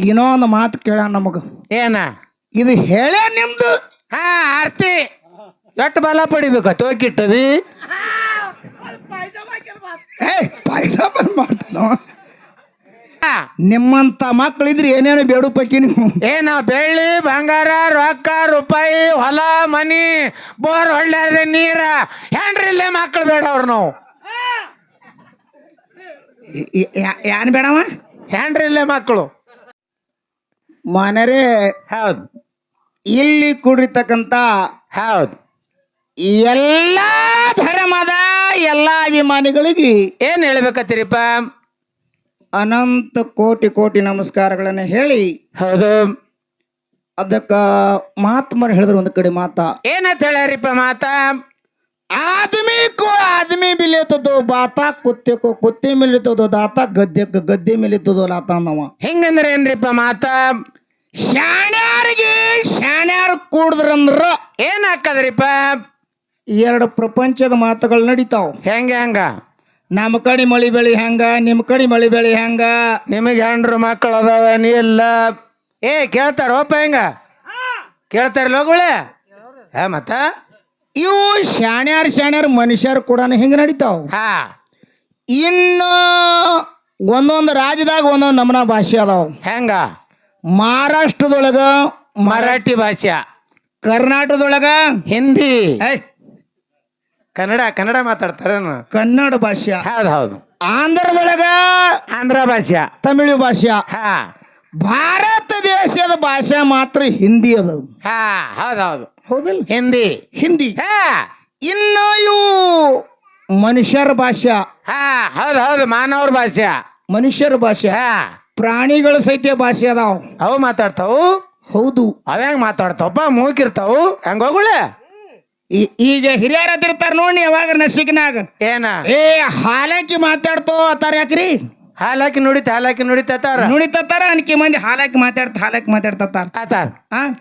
ಇನ್ನೊಂದು ಮಾತು ಕೇಳ ನಮಗ ಏನ ಇದು ಹೇಳೇ ನಿಮ್ದು. ಹಾ ಆರ್ತಿ ಎಷ್ಟು ಬಲ ಪಡಿಬೇಕು ತೋಕಿಟ್ಟದಿ ಪಾಯಸ ಮಾಡ್ತಾನೋ. ನಿಮ್ಮಂತ ಮಕ್ಕಳಿದ್ರಿ ಏನೇನು ಬೇಡು ಪೈಕಿ ನೀವು. ಏನ ಬೆಳ್ಳಿ ಬಂಗಾರ ರೊಕ್ಕ ರೂಪಾಯಿ ಹೊಲ ಮನಿ ಬೋರ್ ಒಳ್ಳೆ ನೀರ ಹೆಂಡ್ರಿಲ್ಲೇ ಮಕ್ಕಳು ಬೇಡ ಅವ್ರು ನಾವು ಯಾನ್ ಬೇಡವ ಹೆಂಡ್ರಿಲ್ಲೇ ಮಕ್ಕಳು. ಮನರೇ ಹೌದು ಇಲ್ಲಿ ಕೂಡಿರ್ತಕ್ಕಂಥ ಹೌದು ಎಲ್ಲ ಧರ್ಮದ ಎಲ್ಲ ಅಭಿಮಾನಿಗಳಿಗೆ ಏನ್ ಹೇಳ್ಬೇಕತ್ತೀರಿಪ್ಪ? ಅನಂತ ಕೋಟಿ ಕೋಟಿ ನಮಸ್ಕಾರಗಳನ್ನ ಹೇಳಿ, ಹೌದು ಅದಕ್ಕ ಮಹಾತ್ಮರು ಹೇಳಿದ್ರು ಒಂದು ಕಡೆ ಮಾತಾ, ಏನಂತ ಹೇಳ್ಯಾರಿಪ್ಪ ಮಾತಾ? आदमी को आदमी मिले तो दो बाता, कुत्ते को कुत्ते मिले तो दो दाता, गद्दे को गद्दे मिले तो दो लाता नवा. ಹಿಂಗಂದ್ರೆ ಏನ್ರಿಪ್ಪ ಮಾತಾ? ಶಾಣ್ಯಾರಿಗೆ ಶಾಣ್ಯಾರು ಕೂಡಿದ್ರಂದ್ರ ಏನ್ ಹಾಕದ್ರಿಪ್ಪ? ಎರಡು ಪ್ರಪಂಚದ ಮಾತುಗಳು ನಡೀತಾವ. ಹೆಂಗ ನಮ್ಮ ಕಡೆ ಮಳಿ ಬೆಳಿ ಹೆಂಗ, ನಿಮ್ಮ ಕಡೆ ಮಳಿ ಬೆಳಿ ಹೆಂಗ. ನಿಮಗೆ ಹೆಂಡ್ರು ಮಕ್ಕಳು ಅದಾವ ನೀ ಇಲ್ಲ ಏ ಕೇಳ್ತಾರೋಪ ಹೆಂಗ ಕೇಳ್ತಾರ ಲೋಗುಳೆ ಮತ್ತ ಇವು ಶಾಣ್ಯಾರು ಮನುಷ್ಯರು ಕೂಡ ಹಿಂಗ ನಡೀತಾವ. ಹಾ ಇನ್ನು ಒಂದೊಂದು ರಾಜ್ಯದಾಗ ಒಂದೊಂದು ನಮನ ಭಾಷೆ ಅದಾವ. ಹೆಂಗ? ಮಹಾರಾಷ್ಟ್ರದೊಳಗ ಮರಾಠಿ ಭಾಷೆ, ಕರ್ನಾಟಕದೊಳಗ ಹಿಂದಿ, ಏ ಕನ್ನಡ ಮಾತಾಡ್ತಾರೇನು? ಕನ್ನಡ ಭಾಷೆ. ಹೌದು ಹೌದು. ಆಂಧ್ರದೊಳಗ ಆಂಧ್ರ ಭಾಷೆ, ತಮಿಳು ಭಾಷೆ. ಹಾ ಭಾರತ ದೇಶದ ಭಾಷೆ ಮಾತ್ರ ಹಿಂದಿ ಅದು. ಹಾ ಹೌದು ಹೌದು ಹೌದಲ್ಲ? ಹಿಂದಿ. ಹಾ ಇನ್ನು ಇವು ಮನುಷ್ಯರ ಭಾಷೆ. ಹಾ ಹೌದು ಹೌದು ಮಾನವ್ರ ಭಾಷೆ, ಮನುಷ್ಯರ ಭಾಷೆ. ಹಾ ಪ್ರಾಣಿಗಳ ಸಹಿತ ಭಾಷೆ ಅದಾವ. ಅವು ಮಾತಾಡ್ತಾವು. ಹೌದು. ಅವ ಹೆಂಗ್ ಮಾತಾಡ್ತಾವಪ್ಪ? ಮೂಕಿರ್ತಾವು ಹೆಂಗ ಹೋಗುಳೆ? ಈಗ ಹಿರಿಯರ ಅದಿರ್ತಾರ ನೋಡಿ ಯಾವಾಗ ನಸಿಕ್ನಾಗ ಏನ ಏ ಹಾಲಾಕಿ ಮಾತಾಡ್ತೋ ಅತ್ತಾರ. ಯಾಕ್ರಿ? ಹಾಲಾಕಿ ನುಡಿತಾರ ನುಡಿತಾರ ಅನ್ಕಿ ಮಂದಿ ಹಾಲಾಕಿ ಮಾತಾಡ್ತಾರ ಆತಾರ.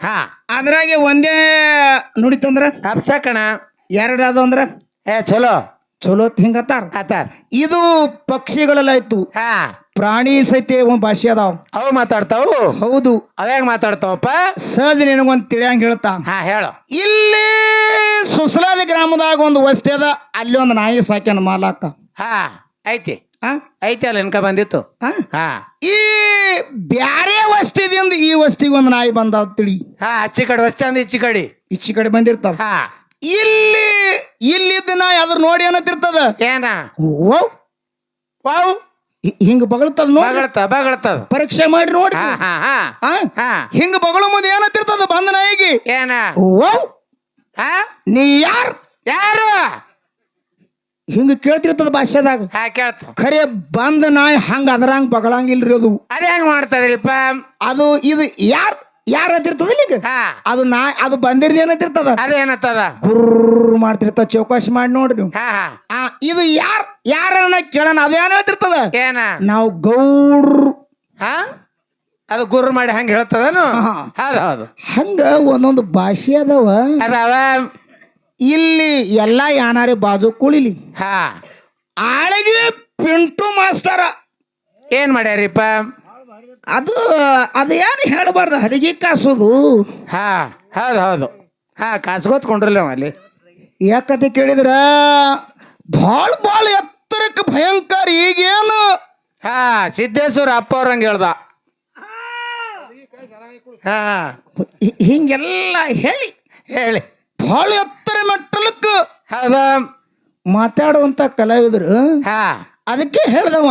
ಹಾ ಅದ್ರಾಗೆ ಒಂದೇ ನುಡಿತಂದ್ರ ಅಪ್ಸಕಣ ಎರಡು ಅದು ಅಂದ್ರ ಚಲೋ ಹಿಂಗತ್ತಾರ ಆತಾರ. ಇದು ಪಕ್ಷಿಗಳೆಲ್ಲ ಆಯ್ತು. ಹಾ ಪ್ರಾಣಿ ಸಹಿತ ಒಂದ್ ಭಾಷೆ ಅದಾವ. ಅವು ಮಾತಾಡ್ತಾವು. ಹೌದು. ಅವ ಹೆಂಗ್ ಮಾತಾಡ್ತಾವಪ್ಪ? ಸಹಜ ನಿನಗೊಂದ್ ತಿಳಿಯಂಗ ಹೇಳ್ತಾ. ಹಾ ಹೇಳು. ಇಲ್ಲಿ ಸುಸಲಾದಿ ಗ್ರಾಮದಾಗ ಒಂದು ವಸ್ತಿ ಅದ, ಅಲ್ಲಿ ಒಂದು ನಾಯಿ ಸಾಕ್ಯಾನ ಮಾಲಕ. ಹಾ ಐತಿ ಅಲ್ಲ ಇನ್ಕ ಬಂದಿತ್ತು. ಹಾ ಈ ಬ್ಯಾರೆ ವಸ್ತಿದಿಂದ ಈ ವಸ್ತಿಗೆ ಒಂದು ನಾಯಿ ಬಂದ ತಿಳಿ. ಹಾ ಅಚ್ಚಿ ಕಡೆ ವಸ್ತಿ ಅಂದ ಈಚಿ ಕಡೆ ಬಂದಿರ್ತಾವ. ಹಾ ಇಲ್ಲಿದ್ದ ನಾಯಿ ಅದ್ರ ನೋಡಿ ಏನತ್ತಿರ್ತದ? ಏನ ಓ ವಾವ್ ಹಿಂಗ ಬಗಳ್ತದ ನೋಡಿ. ಬಗಳ್ತದ ಪರೀಕ್ಷೆ ಮಾಡಿ ನೋಡಿ. ಹಿಂಗ ಬಗಳು ಮುಂದೆ ಏನತ್ತಿರ್ತದ ಬಂದ ನಾಯಿಗೆ? ಏನ ಓ ನೀ ಯಾರು ಹಿಂಗ ಕೇಳ್ತಿರ್ತದ ಭಾಷೆದಾಗ. ಕೇಳ್ತ ಖರೆ ಬಂದ ನಾಯಿ ಹಂಗ ಅದ್ರಂಗ ಬಗಳಂಗಿಲ್ರಿ ಅದು. ಅದ ಹೆಂಗ್ ಮಾಡ್ತದ್ರಿಪ್ಪ? ಅದು ಇದು ಯಾರ ಅದಿರ್ತದ ಈಗ ಅದು ನಾಯಿ ಅದು ಬಂದಿರ್ದ ಏನತ್ತಿರ್ತದ? ಅದೇನತ್ತದ ಗುರ್ರ ಮಾಡ್ತಿರ್ತಾವ. ಚೌಕಾಶಿ ಮಾಡಿ ನೋಡ್ರಿ ನೀವು. ಇದು ಯಾರನ್ನ ಕೇಳೋಣ ಅದೇನ ಹೇಳ್ತಿರ್ತದ? ಏನ ನಾವು ಗೌಡ್ರು. ಅದು ಗುರ್ರ ಮಾಡಿ ಹಂಗ ಹೇಳ್ತದನು? ಹೌದು ಹೌದು. ಹಂಗ ಒಂದೊಂದು ಭಾಷೆ ಅದಾವ. ಇಲ್ಲಿ ಎಲ್ಲಾ ಯಾನಾರಿ ಬಾಜು ಕುಳಿಲಿ. ಆಳಿಗೆ ಪಿಂಟು ಮಾಸ್ತರ ಏನ್ ಮಾಡ್ಯಾರಿಪ್ಪ? ಅದು ಏನು ಹೇಳಬಾರ್ದು, ಹರಿಗಿ ಕಾಸೋದು. ಹೌದು ಹೌದು. ಕಾಸ್ಕೋತ್ಕೊಂಡ್ರಲ್ಲ ಅಲ್ಲಿ. ಯಾಕತೆ ಕೇಳಿದ್ರ ಭಾಳ ಎತ್ತರಕ್ಕೆ ಭಯಂಕರ. ಈಗೇನು ಸಿದ್ದೇಶ್ವರ ಅಪ್ಪ ಅವ್ರಂಗ ಹೇಳ್ದ. ಹಿಂಗೆಲ್ಲ ಹೇಳಿ ಭಾಳ ಎತ್ತರ ಮೆಟ್ಟಲಕ್ಕೆ ಹೌದಾ ಮಾತಾಡುವಂತ ಕಲಾವಿದರು. ಅದಕ್ಕೆ ಹೇಳ್ದವ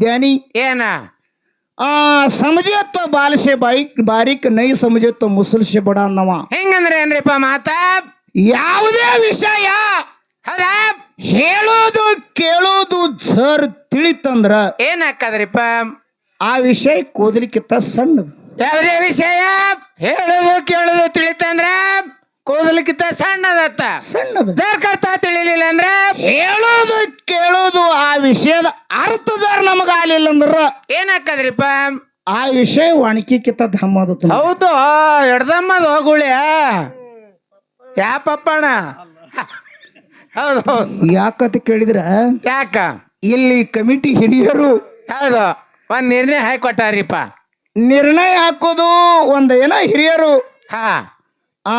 ಧ್ಯಾನಿ ಏನ ಸಮಜೆ तो बाल से बारीक नहीं समझे तो मुसल से बड़ा नवा. ಹೆಂಗಂದ್ರೆ ಏನ್ರಿಪ್ಪ ಮಾತಾ? ಯಾವುದೇ ವಿಷಯ ಹೇಳೋದು ಕೇಳೋದು ಜರ್ ತಿಳಿತಂದ್ರ ಏನ್ ಹಾಕದ್ರಿಪ್ಪ? ಆ ವಿಷಯ ಕೂದಲಿಕ್ಕಿಂತ ಸಣ್ಣದು. ಯಾವುದೇ ವಿಷಯ ಹೇಳೋದು ಕೇಳೋದು ತಿಳಿತಂದ್ರ ಕೂದಲಿಕ್ಕಿಂತ ಸಣ್ಣದು. ಜರ್ಕರ್ತ ತಿಳಿಲಿಲ್ಲ ಅಂದ್ರ ಹೇಳೋದು ಕೇಳೋದು ಆ ವಿಷಯದ ಅರ್ಥ ಜರ್ ನಮಗಾಲಿಲ್ಲ ಅಂದ್ರ ಏನ್ ಹಾಕದ್ರಿಪ್ಪ? ಆ ವಿಷಯ ಒಣಕಿಕ್ಕಿಂತ ಧಮ್ಮದು. ಹೌದು ಎಡ್ದಮ್ಮದು ಹೋಗುಳ್ಯ ಯಾಪಪ್ಪಣ. ಹೌದು ಯಾಕಂತ ಕೇಳಿದ್ರ ಯಾಕ ಇಲ್ಲಿ ಕಮಿಟಿ ಹಿರಿಯರು ಹೌದು ಒಂದ್ ನಿರ್ಣಯ ಹಾಕೊಟ್ಟಾರಿಪ್ಪ. ನಿರ್ಣಯ ಹಾಕೋದು ಒಂದು ಏನೋ ಹಿರಿಯರು ಹಾ ಆ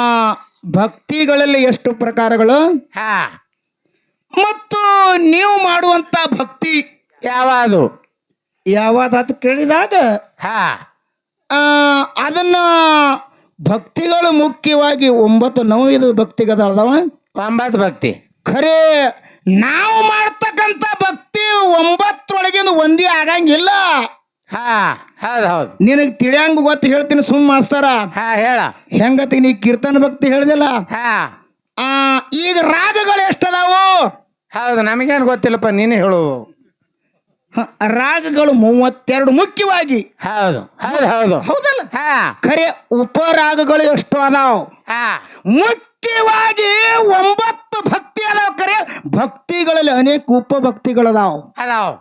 ಭಕ್ತಿಗಳಲ್ಲಿ ಎಷ್ಟು ಪ್ರಕಾರಗಳು ಹಾ ಮತ್ತು ನೀವು ಮಾಡುವಂತ ಭಕ್ತಿ ಯಾವುದು ಯಾವಾದಾತ ಕೇಳಿದಾಗ ಹಾ ಅದನ್ನ ಭಕ್ತಿಗಳು ಮುಖ್ಯವಾಗಿ 9 ಭಕ್ತಿಗದಾವ 9 ಭಕ್ತಿ ಖರೆ ನಾವು ಮಾಡ್ತಕ್ಕಂಥ ಭಕ್ತಿ 9 ಒಂದೇ ಆಗಂಗಿಲ್ಲ. ಹಾ ಹೌದು ಹೌದು ನಿನಗೆ ತಿಳಿಯಂಗ ಗೊತ್ತು ಹೇಳ್ತೀನಿ ಸುಮ್ಮ ಮಾಸ್ತರ. ಹಾ ಹೇಳ ಹೆಂಗತಿ ನೀ ಕೀರ್ತನ ಭಕ್ತಿ ಹೇಳಿದಿಲ್ಲ. ಹಾ ಈಗ ರಾಗಗಳು ಎಷ್ಟದಾವು? ಹೌದು ನಮಗೇನು ಗೊತ್ತಿಲ್ಲಪ್ಪ ನೀನೇ ಹೇಳು. ರಾಗಗಳು 32 ಮುಖ್ಯವಾಗಿ. ಹೌದು ಹೌದು ಹೌದು ಹೌದಲ್ಲ? ಹಾ ಖರೆ ಉಪರಾಗಗಳು ಎಷ್ಟು ಅದಾವ? ಹಾ ಮುಖ್ಯವಾಗಿ 9 ಭಕ್ತಿ ಅದಾವ. ಖರೆ ಭಕ್ತಿಗಳಲ್ಲಿ ಅನೇಕ ಉಪಭಕ್ತಿಗಳದಾವ. ಅದಾವ.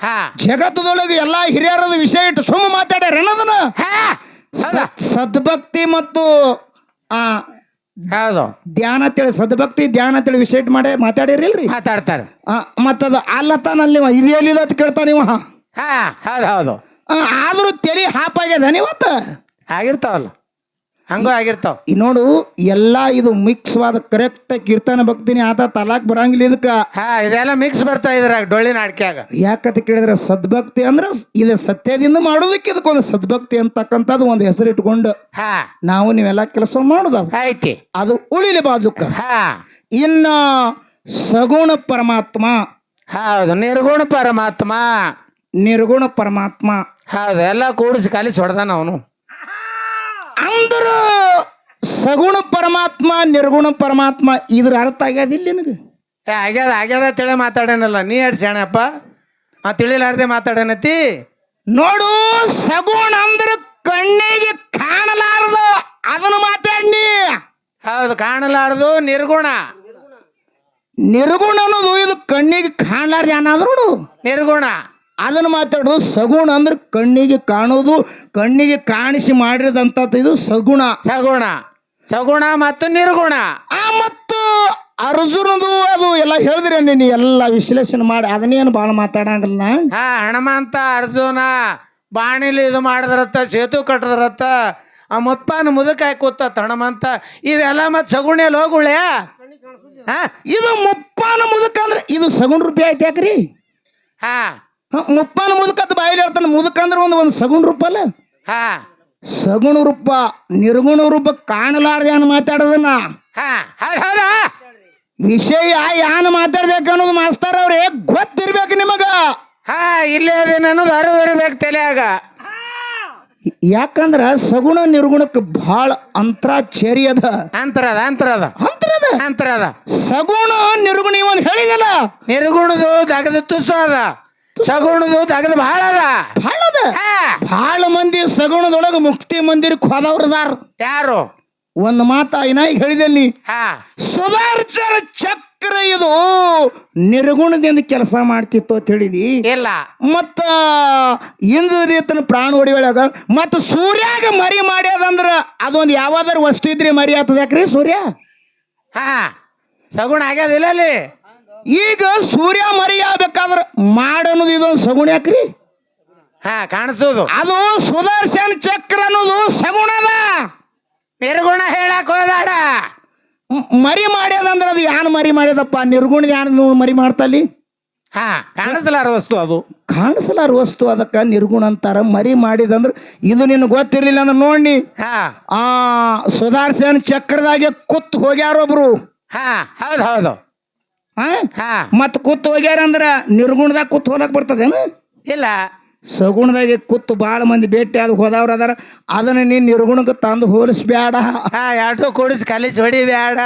ಹಾ ಜಗತ್ತದೊಳಗೆ ಎಲ್ಲಾ ಹಿರಿಯರದ ವಿಷಯ ಇಟ್ಟು ಸುಮ್ಮ ಮಾತಾಡ್ಯಾರ ಅನ್ನೋದನ್ನ. ಸದ್ಭಕ್ತಿ ಮತ್ತು ಹೌದು ಧ್ಯಾನ ತಿಳಿ ಸದ್ಭಕ್ತಿ ಧ್ಯಾನ ತಿಳಿ ವಿಷಯ ಇಟ್ಟು ಮಾಡಿ ಮಾತಾಡಿರಿಲ್ರಿ. ಮಾತಾಡ್ತಾರೆ. ಮತ್ತದ ಅಲ್ಲತಾನ ನೀವು ಇದು ಎಲ್ಲಿದ ಅಂತ ಕೇಳ್ತಾ ನೀವು. ಹಾ ಹೌದು ಹೌದು ಆದ್ರೂ ತಲೆ ಹಾಪಾಗ್ಯದ ನೀವತ್ತ ಆಗಿರ್ತಾವಲ್ಲ ಹಂಗೂ ಆಗಿರ್ತಾವ. ಈ ನೋಡು ಎಲ್ಲಾ ಇದು ಮಿಕ್ಸ್ ವಾದ ಕರೆಕ್ಟ್ ಕೀರ್ತನ ಭಕ್ತಿನಿ ಆತ ತಲಾಕ್ ಬರಂಗಿಲ್ಲ ಇದಕ್ಕ. ಹಾ ಇದೆಲ್ಲ ಮಿಕ್ಸ್ ಬರ್ತಾ ಇದ್ರಾಗ ಡೊಳ್ಳಿನ ಅಡ್ಕ್ಯಾಗ. ಯಾಕಂತ ಕೇಳಿದ್ರೆ ಸದ್ಭಕ್ತಿ ಅಂದ್ರ ಇದು ಸತ್ಯದಿಂದ ಮಾಡೋದಕ್ಕೆ ಇದಕ್ಕೊಂದು ಸದ್ಭಕ್ತಿ ಅಂತಕ್ಕಂಥದ್ದು ಒಂದು ಹೆಸರು ಇಟ್ಕೊಂಡು ಹಾ ನಾವು ನೀವೆಲ್ಲ ಕೆಲಸ ಮಾಡುದ ಐತಿ ಅದು ಉಳಿಲಿ ಬಾಜುಕ. ಹಾ ಇನ್ನ ಸಗುಣ ಪರಮಾತ್ಮ. ಹೌದು ನಿರ್ಗುಣ ಪರಮಾತ್ಮ. ನಿರ್ಗುಣ ಪರಮಾತ್ಮ ಹೌದು ಎಲ್ಲ ಕೂಡಿಸಿ ಕಲಿಸಿ ಹೊಡೆದಾನ ಅವನು. ಅಂದ್ರ ಸಗುಣ ಪರಮಾತ್ಮ ನಿರ್ಗುಣ ಪರಮಾತ್ಮ ಇದ್ರ ಅರ್ಥ ಆಗ್ಯದಿಲ್ಲ ನಿನಗೆ? ಆಗ್ಯದ ಆಗ್ಯದ ತಿಳಿ ಮಾತಾಡೇನಲ್ಲ ನೀ ಎರಡು ಶಾಣಪ್ಪ. ತಿಳಿಲಾರ್ದೆ ಮಾತಾಡೇನತಿ. ನೋಡು ಸಗುಣ ಅಂದ್ರ ಕಣ್ಣಿಗೆ ಕಾಣಲಾರದು ಅದನ್ನು ಮಾತಾಡ್ನಿ. ಹೌದು ಕಾಣಲಾರದು ನಿರ್ಗುಣ. ನಿರ್ಗುಣ ಅನ್ನೋದು ಇದು ಕಣ್ಣಿಗೆ ಕಾಣಲಾರ್ದು ಏನಾದ್ರು ನೋಡು ನಿರ್ಗುಣ ಅದನ್ನು ಮಾತಾಡೋದು. ಸಗುಣ ಅಂದ್ರೆ ಕಣ್ಣಿಗೆ ಕಾಣೋದು ಕಣ್ಣಿಗೆ ಕಾಣಿಸಿ ಮಾಡಿರೋದಂಥದ್ದು ಇದು ಸಗುಣ. ಸಗುಣ ಸಗುಣ ಮತ್ತು ನಿರ್ಗುಣ. ಮತ್ತು ಅರ್ಜುನದು ಅದು ಎಲ್ಲ ಹೇಳಿದ್ರೆ ನೀನು ಎಲ್ಲ ವಿಶ್ಲೇಷಣೆ ಮಾಡಿ ಅದನ್ನೇನು ಭಾಳ ಮಾತಾಡಂಗಿಲ್ಲ. ಹಾ ಹನುಮಂತ ಅರ್ಜುನ ಬಾಣಿಲಿ ಇದು ಮಾಡಿದ್ರತ್ತ ಸೇತು ಕಟ್ಟದ್ರತ್ತ ಆ ಮುಪ್ಪನ ಮುದಕಾಯಿ ಕೂತ ಹನುಮಂತ ಇವೆಲ್ಲ ಮತ್ತು ಸಗುಣಿಯಲ್ಲಿ ಹೋಗುಳ್ಯ. ಹಾ ಇದು ಮುಪ್ಪನ ಮುದುಕ ಅಂದ್ರೆ ಇದು ಸಗುಣ ರೂಪಾಯಿ ಆಯ್ತು ಯಾಕ್ರಿ? ಹಾ ಮುಪ್ಪನ ಮುದುಕದ ಬಾಯಿಲಿ ಹೇಳ್ತಾನೆ. ಮುದುಕ ಅಂದ್ರೆ ಒಂದು ಸಗುಣ ರೂಪ ಅಲ್ಲ. ಹಾ ಸಗುಣ ರೂಪ ನಿರ್ಗುಣ ರೂಪ ಕಾಣಲಾರ್ದೆ ಏನು ಮಾತಾಡೋದನ್ನ. ಹಾ ಹೌದು ಹೌದಾ ವಿಷಯ ಯಾನು ಮಾತಾಡ್ಬೇಕು ಅನ್ನೋದು ಮಾಸ್ತರ್ ಅವ್ರೆ ಗೊತ್ತಿರ್ಬೇಕು ನಿಮಗ. ಹಾ ಇಲ್ಲೇ ಅದೇನು ಅನ್ನೋದು ಅರಿವು ಇರ್ಬೇಕು ತಲೆಯಾಗ. ಯಾಕಂದ್ರ ಸಗುಣ ನಿರ್ಗುಣಕ್ಕೆ ಬಹಳ ಅಂತರಾಚೇರಿ ಅದ. ಅಂತರದ ಅಂತರದ ಅಂತರದ ಅಂತರದ ಸಗುಣ ನಿರ್ಗುಣ ಇವನ್ ಹೇಳಿದಲ್ಲ. ನಿರ್ಗುಣದು ದಗದ ತುಸು ಅದ, ಸಗುಣದು ದಗದ ಬಹಳ ಅದ. ಬಹಳ ಅದ. ಬಹಳ ಮಂದಿ ಸಗುಣದೊಳಗೆ ಮುಕ್ತಿ ಮಂದಿರಕ್ಕೆ ಹೋದವ್ರದಾರ. ಯಾರು? ಒಂದು ಮಾತ ಏನಾಗಿ ಹೇಳಿದಲ್ಲಿ ಹಾ ಸುಧಾರ್ಚರ ಚಕ್ರ ಇದು ನಿರ್ಗುಣದಿಂದ ಕೆಲಸ ಮಾಡ್ತಿತ್ತು ಅಂತ ಹೇಳಿದಿ. ಇಲ್ಲ ಮತ್ತ ಇಂದ್ರದೇತನ ಪ್ರಾಣ ಹೊಡಿವಳಾಗ ಮತ್ತ ಸೂರ್ಯಾಗ ಮರಿ ಮಾಡ್ಯದಂದ್ರ ಅದೊಂದು ಯಾವ್ದಾರು ವಸ್ತು ಇದ್ರಿ ಮರಿ ಆಗ್ತದ ಯಾಕ್ರಿ ಸೂರ್ಯ? ಹಾ ಸಗುಣ ಆಗ್ಯದಿಲ್ಲ ಅಲ್ಲಿ. ಈಗ ಸೂರ್ಯ ಮರಿ ಆಗ್ಬೇಕಾದ್ರ ಮಾಡನ್ನೋದು ಇದೊಂದು ಸಗುಣ ಯಾಕ್ರಿ? ಹಾ ಕಾಣಿಸೋದು ಅದು ಸುದರ್ಶನ ಚಕ್ರ ಅನ್ನೋದು ಸಗುಣದ. ನಿರ್ಗುಣ ಹೇಳಕ್ ಹೋಗಬೇಡ. ಮರಿ ಮಾಡ್ಯದಂದ್ರ ಅದು ಯಾನ್ ಮರಿ ಮಾಡ್ಯದಪ್ಪ? ನಿರ್ಗುಣ ಯಾನ್ ಮರಿ ಮಾಡ್ತಲ್ಲಿ? ಹಾ ಕಾಣಿಸಲಾರ ವಸ್ತು ಅದು. ಕಾಣಿಸಲಾರ ವಸ್ತು ಅದಕ್ಕ ನಿರ್ಗುಣ ಅಂತಾರ. ಮರಿ ಮಾಡಿದಂದ್ರ ಇದು ನಿನ್ ಗೊತ್ತಿರ್ಲಿಲ್ಲ ಅಂದ್ರೆ ನೋಡಿ. ಹಾ ಸುದರ್ಶನ ಚಕ್ರದಾಗೆ ಕೂತ್ ಹೋಗ್ಯಾರೊಬ್ರು. ಹಾ ಹೌದು ಹೌದು ಹಾ ಮತ್ ಕೂತ್ ಹೋಗ್ಯಾರ ಅಂದ್ರ ನಿರ್ಗುಣದಾಗ ಕೂತ್ ಹೋಲಕ್ ಬರ್ತದೇನು? ಇಲ್ಲ ಸಗುಣದಾಗೆ ಕೂತು ಭಾಳ ಮಂದಿ ಭೇಟಿ ಆದ ಹೋದವ್ರ ಅದಾರ. ಅದನ್ನ ನೀನ್ ನಿರ್ಗುಣಕ್ಕೆ ತಂದು ಹೋಲಿಸ್ಬೇಡ. ಹಾ ಎರಡು ಕೂಡಿಸಿ ಕಲಿಸಿ ಹೊಡಿಬೇಡ.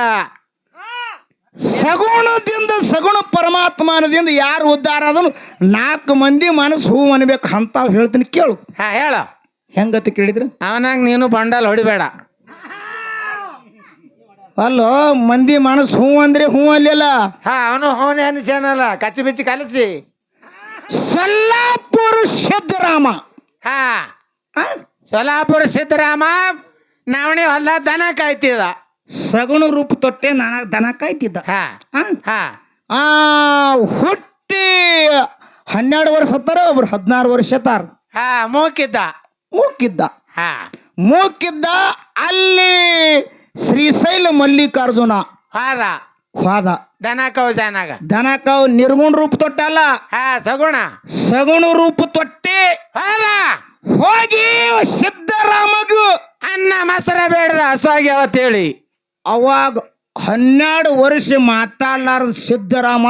ಸಗುಣದಿಂದ ಸಗುಣ ಪರಮಾತ್ಮನದಿಂದ ಯಾರು ಉದ್ಧಾರ ಅದನ್ನು 4 ಮಂದಿ ಮನಸ್ಸು ಹೂ ಅನ್ಬೇಕು ಅಂತ ಹೇಳ್ತೀನಿ ಕೇಳು. ಹಾ ಹೇಳ ಹೆಂಗತಿ ಕೇಳಿದ್ರೆ ಅವನಾಗ ನೀನು ಬಂಡಲ್ ಹೊಡಿಬೇಡ. ಅಲ್ಲೋ ಮಂದಿ ಮನಸ್ಸು ಹೂ ಅಂದ್ರೆ ಹೂ ಅಲ್ಲಿಲ್ಲ. ಹಾ ಅವನು ಅವನೇ ಅನಿಸ್ಯಾನಲ್ಲ ಕಚ್ಚಿ ಬಿಚ್ಚಿ ಕಲಿಸಿ. ಸೊಲ್ಲಾಪುರ ಸಿದ್ದರಾಮ. ಹಾ ಸೊಲ್ಲಾಪುರ ಸಿದ್ದರಾಮ ನಾವಣಿ ಹೊಲ ದನ ಕಾಯ್ತಿದ. ಸಗುಣ ರೂಪ ತೊಟ್ಟೆ ನಾನಾಗ ದನ ಕಾಯ್ತಿದ್ದ. ಹಾ ಹಾ ಹುಟ್ಟಿ 12 ವರ್ಷ ಹತ್ತಾರ, ಒಬ್ರು 16 ವರ್ಷ ಹತ್ತಾರ. ಹಾ ಮೂಕಿದ್ದ. ಮೂಕಿದ್ದ ಹಾ ಮೂಕಿದ್ದ ಅಲ್ಲಿ ಶ್ರೀಶೈಲ ಮಲ್ಲಿಕಾರ್ಜುನ ಹಾದ ಹೋದ ದನ ಕವಜಾನಾಗ ದನಕಾವ್ ನಿರ್ಗುಣ ರೂಪ ತೊಟ್ಟಲ್ಲ ಹಾ ಸಗುಣ ಸಗುಣ ರೂಪ ತೊಟ್ಟಿ ಹಾದ ಹೋಗಿ ಸಿದ್ದರಾಮಗು ಅನ್ನ ಮೊಸರ ಬೇಡದ ಹಸುವಾಗ್ಯಾವತ್ತೇಳಿ ಅವಾಗ 12 ವರ್ಷ ಮಾತಾಡ್ಲಾರ್ದ ಸಿದ್ದರಾಮ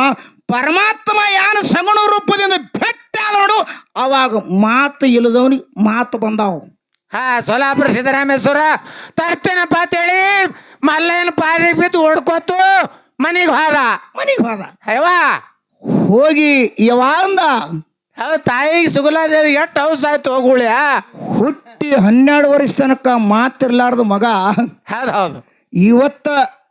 ಪರಮಾತ್ಮ ಯಾನ ಸಗುಣ ರೂಪದಿಂದ ಭೇಟಿ ಆದ ನೋಡು ಅವಾಗ ಮಾತು ಇಲ್ಲದವನಿಗೆ ಮಾತು ಬಂದಾವು ಹಾ ಸೋಲಾಪುರ ಸಿದ್ದರಾಮೇಶ್ವರ ತರ್ತೇನಪ್ಪ ಅಂತೇಳಿ ಮಲ್ಲಯ್ಯನ ಪಾದಿಗೆ ಬಿದ್ದು ಓಡ್ಕೋತು ಮನೆಗೆ ಹೋದ ಮನೆಗೆ ಹೋದ ಅಯ್ಯವಾ ಹೋಗಿ ಯಾವಂದ ಹೌದು ತಾಯಿಗೆ ಸುಗುಲಾದೇವಿ ಎಷ್ಟು ಹೌಸ್ ಆಯ್ತು ಹೋಗುಳ್ಯ ಹುಟ್ಟಿ 12 ವರ್ಷ ತನಕ ಮಾತಿರ್ಲಾರ್ದ ಮಗ ಹೌದು ಹೌದು ಇವತ್ತ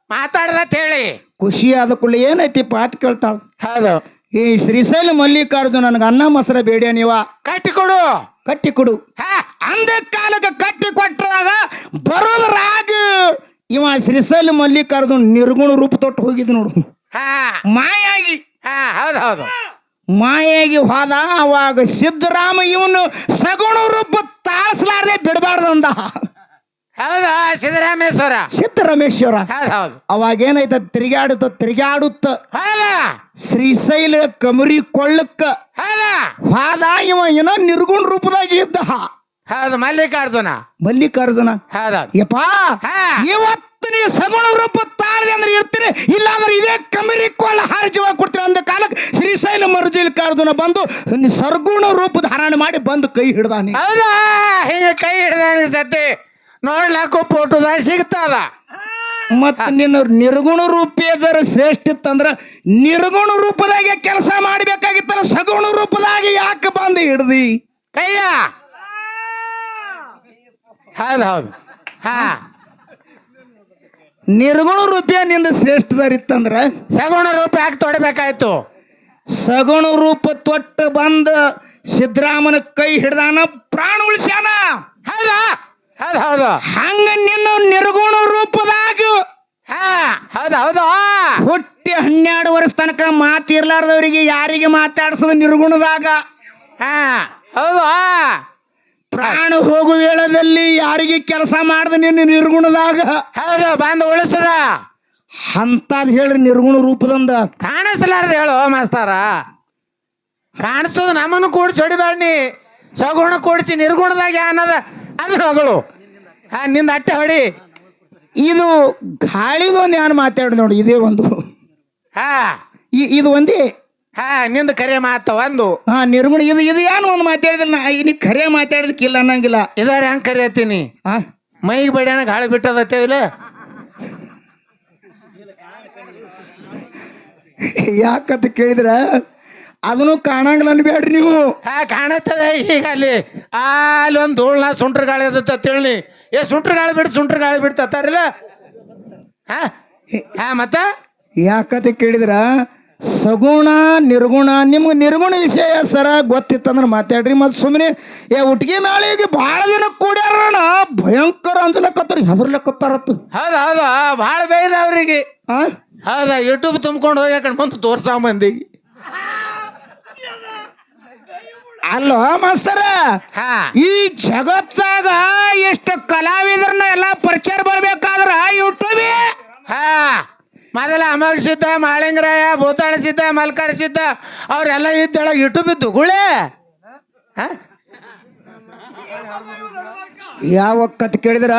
ಮಾತಾಡ್ದತ್ ಹೇಳಿ ಖುಷಿ ಆದ ಕೂಡಲೇ ಏನೈತಿ ಪಾತ್ ಕೇಳ್ತಾಳ ಹೌದು ಈ ಶ್ರೀಶೈಲ ಮಲ್ಲಿಕಾರ್ಜುನ ನನಗೆ ಅನ್ನ ಮೊಸರ ಬೇಡ ನೀವ ಕಟ್ಟಿಕೊಡು ಕಟ್ಟಿ ಕೊಡು ಹಾ ಅಂದ ಕಾಲಕ್ಕೆ ಕಟ್ಟಿ ಕೊಟ್ಟರಾಗ ಬರೋದ್ರಾಗ ಇವ ಶ್ರೀಶೈಲ ಮಲ್ಲಿಕಾರ್ಜುನ ನಿರ್ಗುಣ ರೂಪ ತೊಟ್ಟು ಹೋಗಿದ್ ನೋಡು ಹಾ ಮಾಯಾಗಿ ಹಾ ಹೌದು ಹೌದು ಮಾಯಾಗಿ ಹೋದ ಅವಾಗ ಸಿದ್ದರಾಮ ಇವನು ಸಗುಣ ರೂಪ ತಾಳಿಸ್ಲಾರ್ದೆ ಬಿಡಬಾರ್ದಂದ ಹೌದು ಸಿದ್ದರಾಮೇಶ್ವರ ಸಿದ್ದರಾಮೇಶ್ವರ ಹೌದು ಹೌದು ಅವಾಗ ಏನಾಯ್ತ ತಿರುಗಾಡುತ್ತ ಹೌದ ಶ್ರೀಶೈಲ ಕಮರಿ ಕೊಳ್ಳಕ್ಕ ಹೌದ ಹೋದ ಇವ ಏನೋ ನಿರ್ಗುಣ ರೂಪದಾಗ ಇದ್ದ ಹೌದು ಮಲ್ಲಿಕಾರ್ಜುನ ಮಲ್ಲಿಕಾರ್ಜುನ ಹೌದೌದು ಯಪ್ಪಾ ಹಾ. ಇವತ್ತು ನೀ ಸಗುಣ ರೂಪ ತಾಳ್ದೆ ಅಂದ್ರೆ ಇರ್ತೀನಿ ಇಲ್ಲಾಂದ್ರೆ ಇದೇ ಕಮರಿ ಕೊಳ್ಳ ಹಾರ್ಜೀವ ಕೊಡ್ತೀನಿ ಅಂದ ಕಾಲಕ್ಕೆ ಶ್ರೀಶೈಲ ಮಲ್ಲಿಕಾರ್ಜುನ ಬಂದು ಸರ್ಗುಣ ರೂಪ ಧಾರಣೆ ಮಾಡಿ ಬಂದು ಕೈ ಹಿಡ್ದಾನೆ ಹೌದಾ ಹಿಂಗ ಕೈ ಹಿಡ್ದಾನ ಸತಿ ನೋಡ್ಲಾಕು ಫೋಟೋದಾಗ ಸಿಗ್ತದ ಮತ್ ನಿನ್ನ ನಿರ್ಗುಣ ರೂಪೇಜರ ಶ್ರೇಷ್ಠ ಇತ್ತಂದ್ರ ನಿರ್ಗುಣ ರೂಪದಾಗೆ ಕೆಲಸ ಮಾಡ್ಬೇಕಾಗಿತ್ತಲ್ಲ ಸಗುಣ ರೂಪದಾಗ ಯಾಕೆ ಬಂದು ಹಿಡ್ದಿ ಕೈಯ ಹೌದು ಹೌದು ಹಾ ನಿರ್ಗುಣ ರೂಪಿಯ ನಿಂದ ಶ್ರೇಷ್ಠದರ್ ಇತ್ತಂದ್ರ ಸಗುಣ ರೂಪ ಯಾಕೆ ತೊಡಬೇಕಾಯ್ತು ಸಗುಣ ರೂಪ ತೊಟ್ಟು ಬಂದ ಸಿದ್ದರಾಮನ ಕೈ ಹಿಡ್ದಾನ ಪ್ರಾಣ ಉಳಿಸ್ಯಾನ ಹೌದಾ ಹೌದು ಹೌದು ಹಂಗ ನಿನ್ನ ನಿರ್ಗುಣ ರೂಪದಾಗ ಹಾ ಹೌದು ಹೌದು ಹುಟ್ಟಿ 12 ವರ್ಷ ತನಕ ಮಾತಿರ್ಲಾರ್ದವರಿಗೆ ಯಾರಿಗೆ ಮಾತಾಡ್ಸದ ನಿರ್ಗುಣದಾಗ ಹಾ ಹೌದು ಪ್ರಾಣ ಹೋಗುವ ವೇಳದಲ್ಲಿ ಯಾರಿಗೆ ಕೆಲಸ ಮಾಡ್ದ ನಿನ್ನ ನಿರ್ಗುಣದಾಗ ಹೌದು ಬಂದು ಉಳಿಸದ ಅಂತದ್ ಹೇಳ್ರಿ ನಿರ್ಗುಣ ರೂಪದಂದ ಕಾಣಿಸ್ಲಾರ್ದ ಹೇಳು ಮಾಸ್ತಾರ ಕಾಣಿಸೋದು ನಮ್ಮನ್ನು ಕೂಡಿಸಿ ಹೊಡಿಬೇಡಿ ಸಗುಣ ಕೂಡಿಸಿ ನಿರ್ಗುಣದಾಗ ಏನದ ಅಂದ್ರೆ ಮಗಳು ಹಾ ನಿಂದ ಅಟ್ಟೆ ಹೊಡಿ ಇದು ಗಾಳಿದೊಂದು ಏನು ಮಾತಾಡಿ ನೋಡಿ ಇದೇ ಒಂದು ಹಾ ಇದು ಒಂದೇ ಹಾ ನಿಂದ ಕರೆ ಮಾತ ಒಂದು ಹಾ ನಿರ್ಗುಣ ಇದು ಏನು ಒಂದು ಮಾತಾಡಿದ್ರೆ ನಾ ಇಲ್ಲಿ ಖರೆ ಮಾತಾಡೋದಕ್ಕಿಲ್ಲ ಅನ್ನಂಗಿಲ್ಲ ಇದಾರೆ ಹೆಂಗ್ ಕರಿಯತ್ತೀನಿ ಹಾ ಮೈಗೆ ಬಡಿಯಾನ ಗಾಳಿ ಬಿಟ್ಟದತ್ತೆ ಇಲ್ಲ ಯಾಕಂತ ಕೇಳಿದ್ರ ಅದನ್ನು ಕಾಣಂಗಿಲ್ಲ ಅನ್ಬೇಡ್ರಿ ನೀವು ಹಾ ಕಾಣತ್ತದ ಈಗ ಅಲ್ಲಿ ಒಂದು ಧೂಳ್ನ ಸುಂಟ್ರ ಗಾಳಿ ಅದತ್ತ ತಿಳಿ ಸುಂಟ್ರ ಗಾಳಿ ಬಿಟ್ಟು ಸುಂಟ್ರ ಗಾಳಿ ಬಿಡ್ತಾರಿಲ್ಲ ಹಾ ಹಾ ಮತ್ತ ಯಾಕಂತ ಕೇಳಿದ್ರ ಸಗುಣ ನಿರ್ಗುಣ ನಿಮ್ಗೆ ನಿರ್ಗುಣ ವಿಷಯ ಸರ ಗೊತ್ತಿತ್ತಂದ್ರೆ ಮಾತಾಡ್ರಿ ಮತ್ತು ಸುಮ್ಮನೆ ಹುಟ್ಟಿಗೆ ಮೇಳಿಗೆ ಭಾಳ ದಿನ ಕೂಡ್ಯಾರಣ ಭಯಂಕರ ಅಂಜಲಕ್ಕತ್ತಾರ ಹೆದರ್ಲಕ್ಕತ್ತಾರತ್ತು ಹೌದು ಹೌದು ಭಾಳ ಬೇಯ್ದ ಅವ್ರಿಗೆ ಆ ಹೌದಾ ಯೂಟ್ಯೂಬ್ ತುಂಬ್ಕೊಂಡು ಹೋಗ್ಯಾಕಂಡ್ ಬಂದು ತೋರ್ಸಾವ ಮಂದಿಗೆ ಅಲ್ಲೋ ಮಾಸ್ತರ ಹಾ ಈ ಜಗತ್ತಾಗ ಎಷ್ಟು ಕಲಾವಿದರನ್ನ ಎಲ್ಲ ಪರಿಚಯ ಬರ್ಬೇಕಾದ್ರ ಯೂಟ್ಯೂಬ್ ಹಾ ಮೊದಲ ಅಮೋಘ ಸಿದ್ಧ ಮಾಳಿಂಗರಾಯ ಭೂತಾಳ ಸಿದ್ಧ ಮಲ್ಕಾರ ಸಿದ್ಧ ಅವ್ರೆಲ್ಲ ಇದ್ದೊಳಗೆ ಯೂಟ್ಯೂಬ್ ಇದ್ದು ಗುಳೆ ಯಾವಕ್ಕತ್ ಕೇಳಿದ್ರ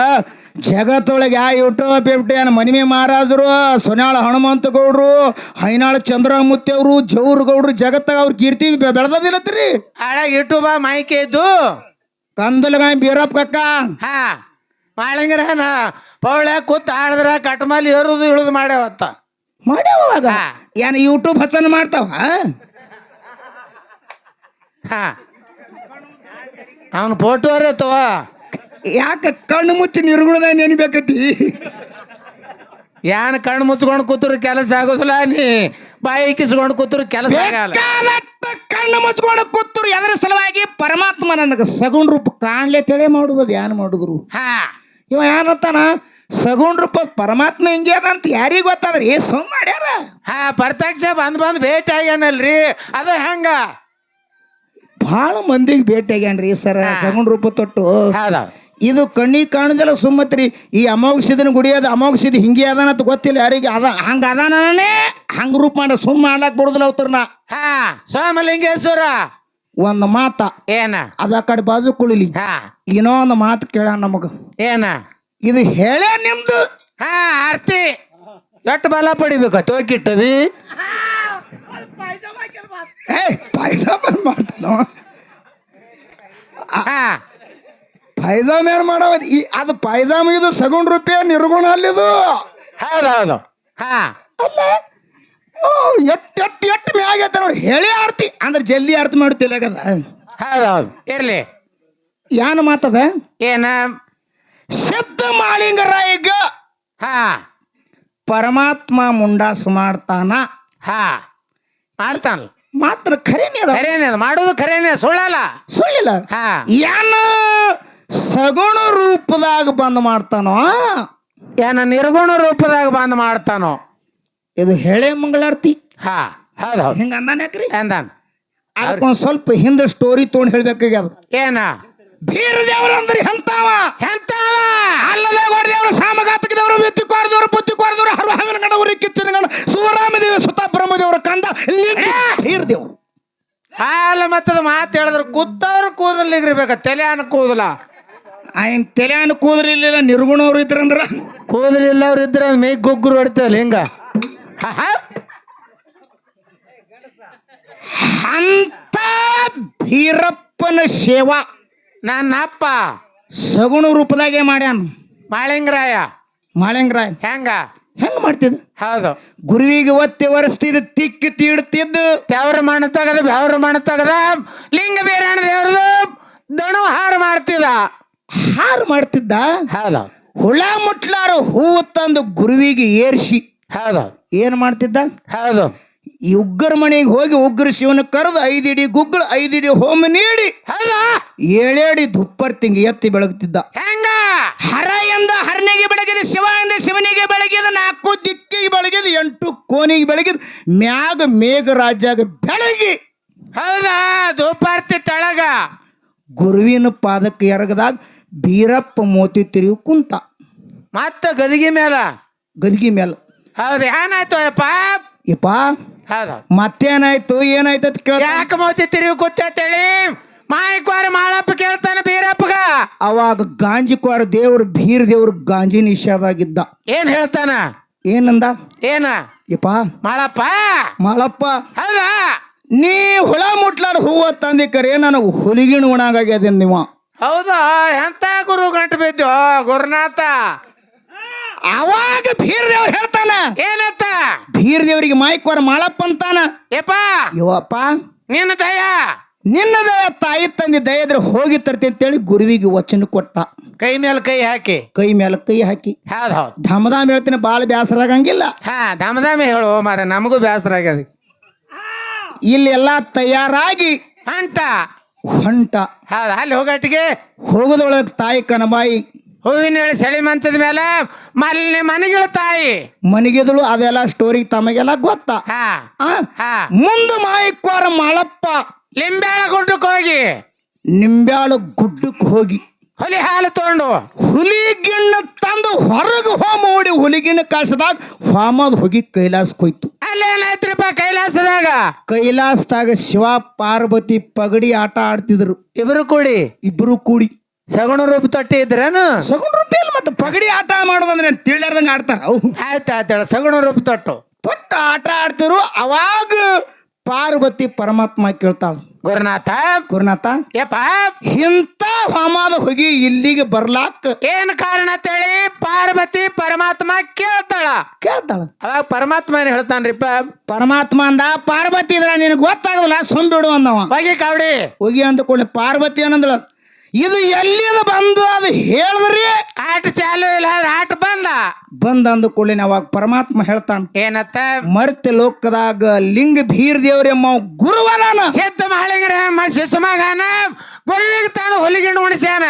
ಜಗತ್ತೊಳಗೆ ಯಾ ಯೂಟ್ಯೂಬ್ ಏನು ಮನಿಮೆ ಮಹಾರಾಜರು ಸೊನ್ಯಾಳ ಹನುಮಂತ ಗೌಡ್ರು ಹೈನಾಳ ಚಂದ್ರಮೂರ್ತಿ ಅವರು ಜೌರ್ ಗೌಡ್ರು ಜಗತ್ತಾಗ ಅವ್ರ ಕೀರ್ತಿ ಬೆಳೆದಿಲ್ಲತ್ರಿ ಹಾಳಾಗ ಯೂಟ್ಯೂಬ ಮಾಹಿಕೆ ಇದ್ದು ಕಂದಲಗಾಯಿ ಬೀರಪ್ಪ ಕಕ್ಕ ಹಾ ಮಾಳಿಂಗರಾಯನ ಪೌಳೆ ಕೂತ್ ಆಡಿದ್ರ ಕಟ್ಮಾಲಿ ಏರುದು ಇಳುದು ಮಾಡ್ಯಾವತ್ತ ಮಾಡ್ಯಾವಾಗ ಹಾ. ಏನು ಯೂಟ್ಯೂಬ್ ಹಸನ್ ಮಾಡ್ತಾವ ಹಾ ಅವನು ಫೋಟೋ ತವ ಯಾಕೆ ಕಣ್ಣು ಮುಚ್ಚಿ ನಿರ್ಗುಣದ ನೆನಿಬೇಕತಿ ಯಾನ್ ಕಣ್ಣು ಮುಚ್ಕೊಂಡು ಕೂತ್ರು ಕೆಲಸ ಆಗೋದಿಲ್ಲ ನೀ ಬಾಯಿ ಕಿಸ್ಕೊಂಡು ಕೂತ್ರು ಕೆಲಸ ಆಗಲ್ಲ ಕಣ್ಣು ಮುಚ್ಕೊಂಡು ಕೂತರು ಎದರ ಸಲುವಾಗಿ ಪರಮಾತ್ಮ ನನಗೆ ಸಗುಣ ರೂಪ ಕಾಣ್ಲೆ ತಲೆ ಮಾಡುದು ಏನು ಮಾಡಿದ್ರು ಹಾ ಇವ ಯಾರಂತಾನ ಸಗುಣ ರೂಪ ಪರಮಾತ್ಮ ಹಿಂಗೆ ಅದ ಅಂತ ಯಾರಿಗೆ ಗೊತ್ತಾದ್ರಿ ಸುಮ್ ಮಾಡ್ಯಾರ ಹಾ ಪ್ರತ್ಯಕ್ಷ ಬಂದ್ ಭೇಟಿ ಆಗ್ಯಾನಲ್ರಿ ಅದು ಹೆಂಗ ಭಾಳ ಮಂದಿಗೆ ಭೇಟಿ ಆಗ್ಯಾನ್ರಿ ಸರ್ ಸಗುಣ ರೂಪ ತೊಟ್ಟು. ಹೌದಾ ಇದು ಕಣ್ಣಿಗೆ ಕಾಣುದಿಲ್ಲ ಸುಮ್ಮತ್ರಿ. ಈ ಅಮಾವಾಸ್ಯದನ ಗುಡಿ ಅದ, ಅಮಾವಾಸ್ಯದ ಹಿಂಗೆ ಅದಾನ ಅಂತ ಗೊತ್ತಿಲ್ಲ ಯಾರಿಗೆ. ಹಂಗ ಅದಾನೇ ಹಂಗ ರೂಪ ಮಾಡ ಸುಮ್ಮ ಮಾಡ್ಲಾಕ್ ಬರುದಿಲ್ಲ ಅವತರ್ನ. ಹಾ ಸೋಮಲಿಂಗೇಶ್ವರ ಒಂದು ಮಾತ ಏನ ಅದ ಆ ಕಡೆ ಬಾಜು ಕುಳಿಲಿ ಹಾ ಏನೋ ಒಂದು ಮಾತು ಕೇಳ ನಮಗ. ಏನ ಇದು ಹೇಳ ನಿಮ್ದು. ಹಾ ಆರ್ತಿ ಎಷ್ಟು ಬಲ ಪಡಿಬೇಕು ತೋಕಿಟ್ಟದಿ ಪೈಜಾಮ ಮಾಡ್ತಾನ ಹಾ ಪೈಜಾಮ ಏನ್ ಮಾಡವ ಅದು ಪೈಜಾಮ ಇದು ಸಗುಣ ರೂಪಾಯಿ ನಿರ್ಗುಣ ಅಲ್ಲಿದು. ಹೌದೌದು ಹಾ ಅಲ್ಲ ಎಟ್ಟು ಮ್ಯಾಗೈತೆ ನೋಡಿ. ಹೇಳಿ ಆರ್ತಿ ಅಂದ್ರೆ ಜಲ್ದಿ ಆರ್ತಿ ಮಾಡ್ತಿಲ್ಲ. ಹೌದೌದು ಇರ್ಲಿ ಏನ್ ಮಾತದ ಏನ ಸಿದ್ಧ ಮಾಳಿಂಗರಾಯಿಗ ಹಾ ಪರಮಾತ್ಮ ಮುಂಡಾಸ್ ಮಾಡ್ತಾನ. ಹಾ ಮಾಡ್ತಾನ ಮಾತ್ರ ಖರೇನೆ ಅದ, ಖರೇನೆ ಅದು ಮಾಡೋದು ಖರೇನೆ ಸುಳ್ಳಲ್ಲ. ಸುಳ್ಳಿಲ್ಲ. ಹಾ ಏನ ಸಗುಣ ರೂಪದಾಗ ಬಂದ್ ಮಾಡ್ತಾನೋ, ಏನ ನಿರ್ಗುಣ ರೂಪದಾಗ ಬಂದ್ ಮಾಡ್ತಾನೋ. ಇದು ಹೇಳೆ ಮಂಗಳಾರತಿ. ಹಾ ಹೌದೌದು ಹಿಂಗ ಅಂದಾನ ಯಾಕ್ರಿ. ಎಂದಾನ ಅದಕ್ಕೊಂದ್ ಸ್ವಲ್ಪ ಹಿಂದೆ ಸ್ಟೋರಿ ತೊಗೊಂಡು ಹೇಳ್ಬೇಕಾಗ್ಯದ. ಏನ ಬೀರ ದೇವರು ಅಂದ್ರೆ ಎಂತಾವ ಎಂತಾವ ಅಲ್ಲದೆ ದೇವರು ಸಾಮಘಾತಕದವರು ವ್ಯಕ್ತಿ ಕೋರದವರು ಬುದ್ಧಿ ಕೋರದವರು ಹರು ಹವಿನ ಗಣವರು ಕಿಚ್ಚನ ಗಣ ಶಿವರಾಮದೇವಿ ಸುತ ಬ್ರಹ್ಮದೇವರ ಕಂದ ಬೀರ ದೇವರು. ಹಾಲ ಮತ್ತದ ಮಾತು ಹೇಳಿದ್ರು ಕೂತವ್ರು ಕೂದಲ್ ಇರ್ಬೇಕ ತಲೆ ಅನ್ನ ಕೂದಲ ಆಯ್ನ ತಲೆಯನ್ನು ಕೂದಲಿಲ್ಲ ನಿರ್ಗುಣವ್ರು ಇದ್ರಂದ್ರ ಕೂದಲಿಲ್ಲ ಅವ್ರು ಇದ್ರ ಮೈ ಗೊಗ್ಗುರು ಹೊಡಿತಲ್ಲ ಹಿಂಗ ಅಂತ ಭೀರಪ್ಪನ ಸೇವಾ ನನ್ನ ಅಪ್ಪ ಸಗುಣ ರೂಪದಾಗೆ ಮಾಡ್ಯಾನ. ಮಾಳಿಂಗರಾಯ ಮಾಳಿಂಗರಾಯ ಹೆಂಗ ಹೆಂಗ ಮಾಡ್ತಿದ್ದ. ಹೌದು ಗುರುವಿಗೆ ಒತ್ತಿ ಒರೆಸ್ತಿದ್ದ, ತಿಕ್ಕಿ ತೀಡ್ತಿದ್ದ, ಬೆವ್ರ ಮಣ್ಣು ತಗದ ಬೆವ್ರ ಮಣ್ಣು ತಗದ ಲಿಂಗ ಬೀರಣ್ಣ ದೇವ್ರದು ದಣ ಹಾರ ಮಾಡ್ತಿದ. ಹಾರು ಮಾಡ್ತಿದ್ದ. ಹೌದು ಹುಳ ಮುಟ್ಲಾರು ಹೂವು ತಂದು ಗುರುವಿಗೆ ಏರ್ಸಿ ಹೌದು ಏನ್ ಮಾಡ್ತಿದ್ದ. ಹೌದು ಈ ಉಗ್ರ ಮನೆಗೆ ಹೋಗಿ ಉಗ್ರ ಶಿವನ ಕರೆದು 5 ಇಡಿ ಗುಗ್ಗಳು 5 ಇಡಿ ಹೋಮ ನೀಡಿ ಹೌದಾ 7 ಅಡಿ ದುಪ್ಪರ್ತಿಂಗ ಎತ್ತಿ ಬೆಳಗ್ತಿದ್ದ. ಹೆಂಗ ಹರ ಎಂದ ಹರನಿಗೆ ಬೆಳಗಿದ, ಶಿವ ಎಂದ ಶಿವನಿಗೆ ಬೆಳಗಿದ, 4 ದಿಕ್ಕಿಗೆ ಬೆಳಗಿದ, 8 ಕೋನಿಗೆ ಬೆಳಗಿದ, ಮ್ಯಾಗ ಮೇಘರಾಜಾಗ ಬೆಳಗಿ ಹೌದಾ ದುಪಾರ್ತಿ ತೆಳಗ ಗುರುವಿನ ಪಾದಕ್ಕೆ ಎರಗದಾಗ ಬೀರಪ್ಪ ಮೋತಿ ತಿರುಗಿ ಕುಂತ ಮತ್ತ ಗದಿಗೆ ಮೇಲ ಗದ್ಗಿ ಮೇಲೆ. ಹೌದು ಏನಾಯ್ತು ಅಯ್ಯಪ್ಪ. ಇಪ್ಪ ಹೌದು ಮತ್ತೇನಾಯ್ತು ಏನಾಯ್ತು ಅಂತ ಕೇಳ. ಯಾಕೆ ಮೋತಿ ತಿರುಗಿ ಕೂತೇಳಿ ಮಾಣಿಕ್ವಾರ ಮಾಳಪ್ಪ ಕೇಳ್ತಾನೆ ಬೀರಪ್ಪಗ. ಅವಾಗ ಗಾಂಜಿಕ್ವಾರ ದೇವ್ರು ಬೀರ ದೇವ್ರು ಗಾಂಜಿ ನಿಷೇಧಾಗಿದ್ದ. ಏನ್ ಹೇಳ್ತಾನ ಏನಂದ. ಏನ ಇಪ್ಪ ಮಾಳಪ್ಪ ಮಾಳಪ್ಪ ಹೌದಾ ನೀ ಹುಳ ಮುಟ್ಲಾಡ ಹೂವ ತಂದಿಕರೆ ನನಗೆ ಹುಲಿಗಿಣ ಉಣಾಗ್ಯದ ನೀವ. ಹೌದಾ ಎಂತ ಗುರು ಗಂಟು ಬಿದ್ದು ಗುರುನಾಥ. ಅವಾಗ ಬೀರ ದೇವ್ರು ಹೇಳ್ತಾನ ಏನತ್ತ ಬೀರ ದೇವ್ರಿಗೆ ಮಾಯ್ಕೋರ ಮಾಳಪ್ಪ ಅಂತಾನ. ಯಪ್ಪ ಇವಪ್ಪ ನಿನ್ನ ದಯ ನಿನ್ನ ದಯ ತಾಯಿ ತಂದೆ ದಯ ಇದ್ರೆ ಹೋಗಿ ತರ್ತಿ ಅಂತೇಳಿ ಗುರುವಿಗೆ ವಚನ ಕೊಟ್ಟ. ಕೈ ಮೇಲೆ ಕೈ ಹಾಕಿ ಕೈ ಮೇಲೆ ಕೈ ಹಾಕಿ ಹೌದು ಹೌದು ಧಮಧಾಮ್ ಹೇಳ್ತೀನಿ, ಭಾಳ ಬೇಸರ ಆಗಂಗಿಲ್ಲ. ಹಾ ದಾಮದಾಮಿ ಹೇಳು ಮಾರ ನಮಗೂ ಬೇಸರ ಆಗ್ಯದ. ಇಲ್ಲೆಲ್ಲ ತಯಾರಾಗಿ ಅಂಟ ಹೊಂಟ ಹೌದು ಅಲ್ಲಿ ಹೋಗಟ್ಟಿಗೆ ಹೋಗೋದೊಳಗೆ ತಾಯಿ ಕನಬಾಯಿ ಹೂವಿನ ಹೇಳಿ ಚಳಿ ಮಂಚದ ಮೇಲೆ ಮಲ್ಲಿ ಮನೆಗಳ ತಾಯಿ ಮನೆಗಿದಳು. ಅದೆಲ್ಲ ಸ್ಟೋರಿ ತಮಗೆಲ್ಲ ಗೊತ್ತಾ. ಹಾ ಹಾ ಮುಂದೆ ಮಾಯಿಕ್ವಾರ ಮಾಳಪ್ಪ ಲಿಂಬ್ಯಾಳ ಗುಡ್ಡಕ್ಕೆ ಹೋಗಿ ನಿಂಬ್ಯಾಳು ಗುಡ್ಡಕ್ಕೆ ಹೋಗಿ ಹುಲಿ ಹಾಲು ತಗೊಂಡು ಹುಲಿಗಿಣ್ಣ ತಂದು ಹೊರಗೆ ಹೋಮ ಓಡಿ ಹುಲಿಗಿಣ್ಣ ಕಾಸದಾಗ ಹೋಮದ ಹೋಗಿ ಕೈಲಾಸಕ್ಕೆ ಹೋಯ್ತು. ಅಲ್ಲೇನಾಯ್ತ್ರಿಪ್ಪ ಕೈಲಾಸದಾಗ ಕೈಲಾಸದಾಗ ಶಿವ ಪಾರ್ವತಿ ಪಗಡಿ ಆಟ ಆಡ್ತಿದ್ರು ಇಬ್ರು ಕೂಡಿ. ಇಬ್ರು ಕೂಡಿ ಸಗುಣ ರೂಪ ತೊಟ್ಟಿ ಇದ್ರೇನು ಸಗುಣ ರೂಪಾಯಿ ಮತ್ತೆ ಪಗಡಿ ಆಟ ಮಾಡೋದಂದ್ರೆ ತಿಳಿಯಾರ್ದಂಗ ಆಡ್ತಾರ ಅವು. ಆಯ್ತು ಆಯ್ತೇಳ ಸಗುಣ ರೂಪ ತೊಟ್ಟು ತೊಟ್ಟ ಆಟ ಆಡ್ತಿರು. ಅವಾಗ ಪಾರ್ವತಿ ಪರಮಾತ್ಮ ಕೇಳ್ತಾಳ, ಗುರುನಾಥ ಯಪ್ಪ ಇಂಥ ಹೋಮದ ಹೋಗಿ ಇಲ್ಲಿಗೆ ಬರ್ಲಾಕ ಏನ್ ಕಾರಣ ಅಂತೇಳಿ ಪಾರ್ವತಿ ಪರಮಾತ್ಮ ಕೇಳ್ತಾಳ. ಅವಾಗ ಪರಮಾತ್ಮ ಏನ್ ಹೇಳ್ತಾನ್ರಿಪ್ಪ. ಪರಮಾತ್ಮ ಅಂದ ಪಾರ್ವತಿ ಇದ್ರ ನಿನಗೆ ಗೊತ್ತಾಗಲ್ಲ ಸೊಂಬಿಡು ಅಂದವ. ಹೋಗಿ ಕಾವಡಿ ಹೋಗಿ ಅಂದ್ಕೊಳ್ಳಿ ಪಾರ್ವತಿ ಏನಂದಳ, ಇದು ಎಲ್ಲಿಂದ ಬಂದು ಅದು ಹೇಳಿದ್ರಿ ಆಟ ಚಾಲು ಇಲ್ಲ ಆಟ ಬಂದ ಅಂದ್ಕೊಳ್ಳಿ. ಅವಾಗ ಪರಮಾತ್ಮ ಹೇಳ್ತಾನ ಏನತ್ತ ಮರ್ತ್ಯ ಲೋಕದಾಗ ಲಿಂಗ ಭೀರ್ ದೇವ್ರೆಮ್ಮ ಗುರುವನಾನ ಸಿದ್ಧ ಮಹಳಿಗರ ಶಿಶುಮಗನ ಗುರುವಿಗೆ ತಾನು ಹೊಲಿಗಿಣ ಉಣಿಸ್ಯಾನ.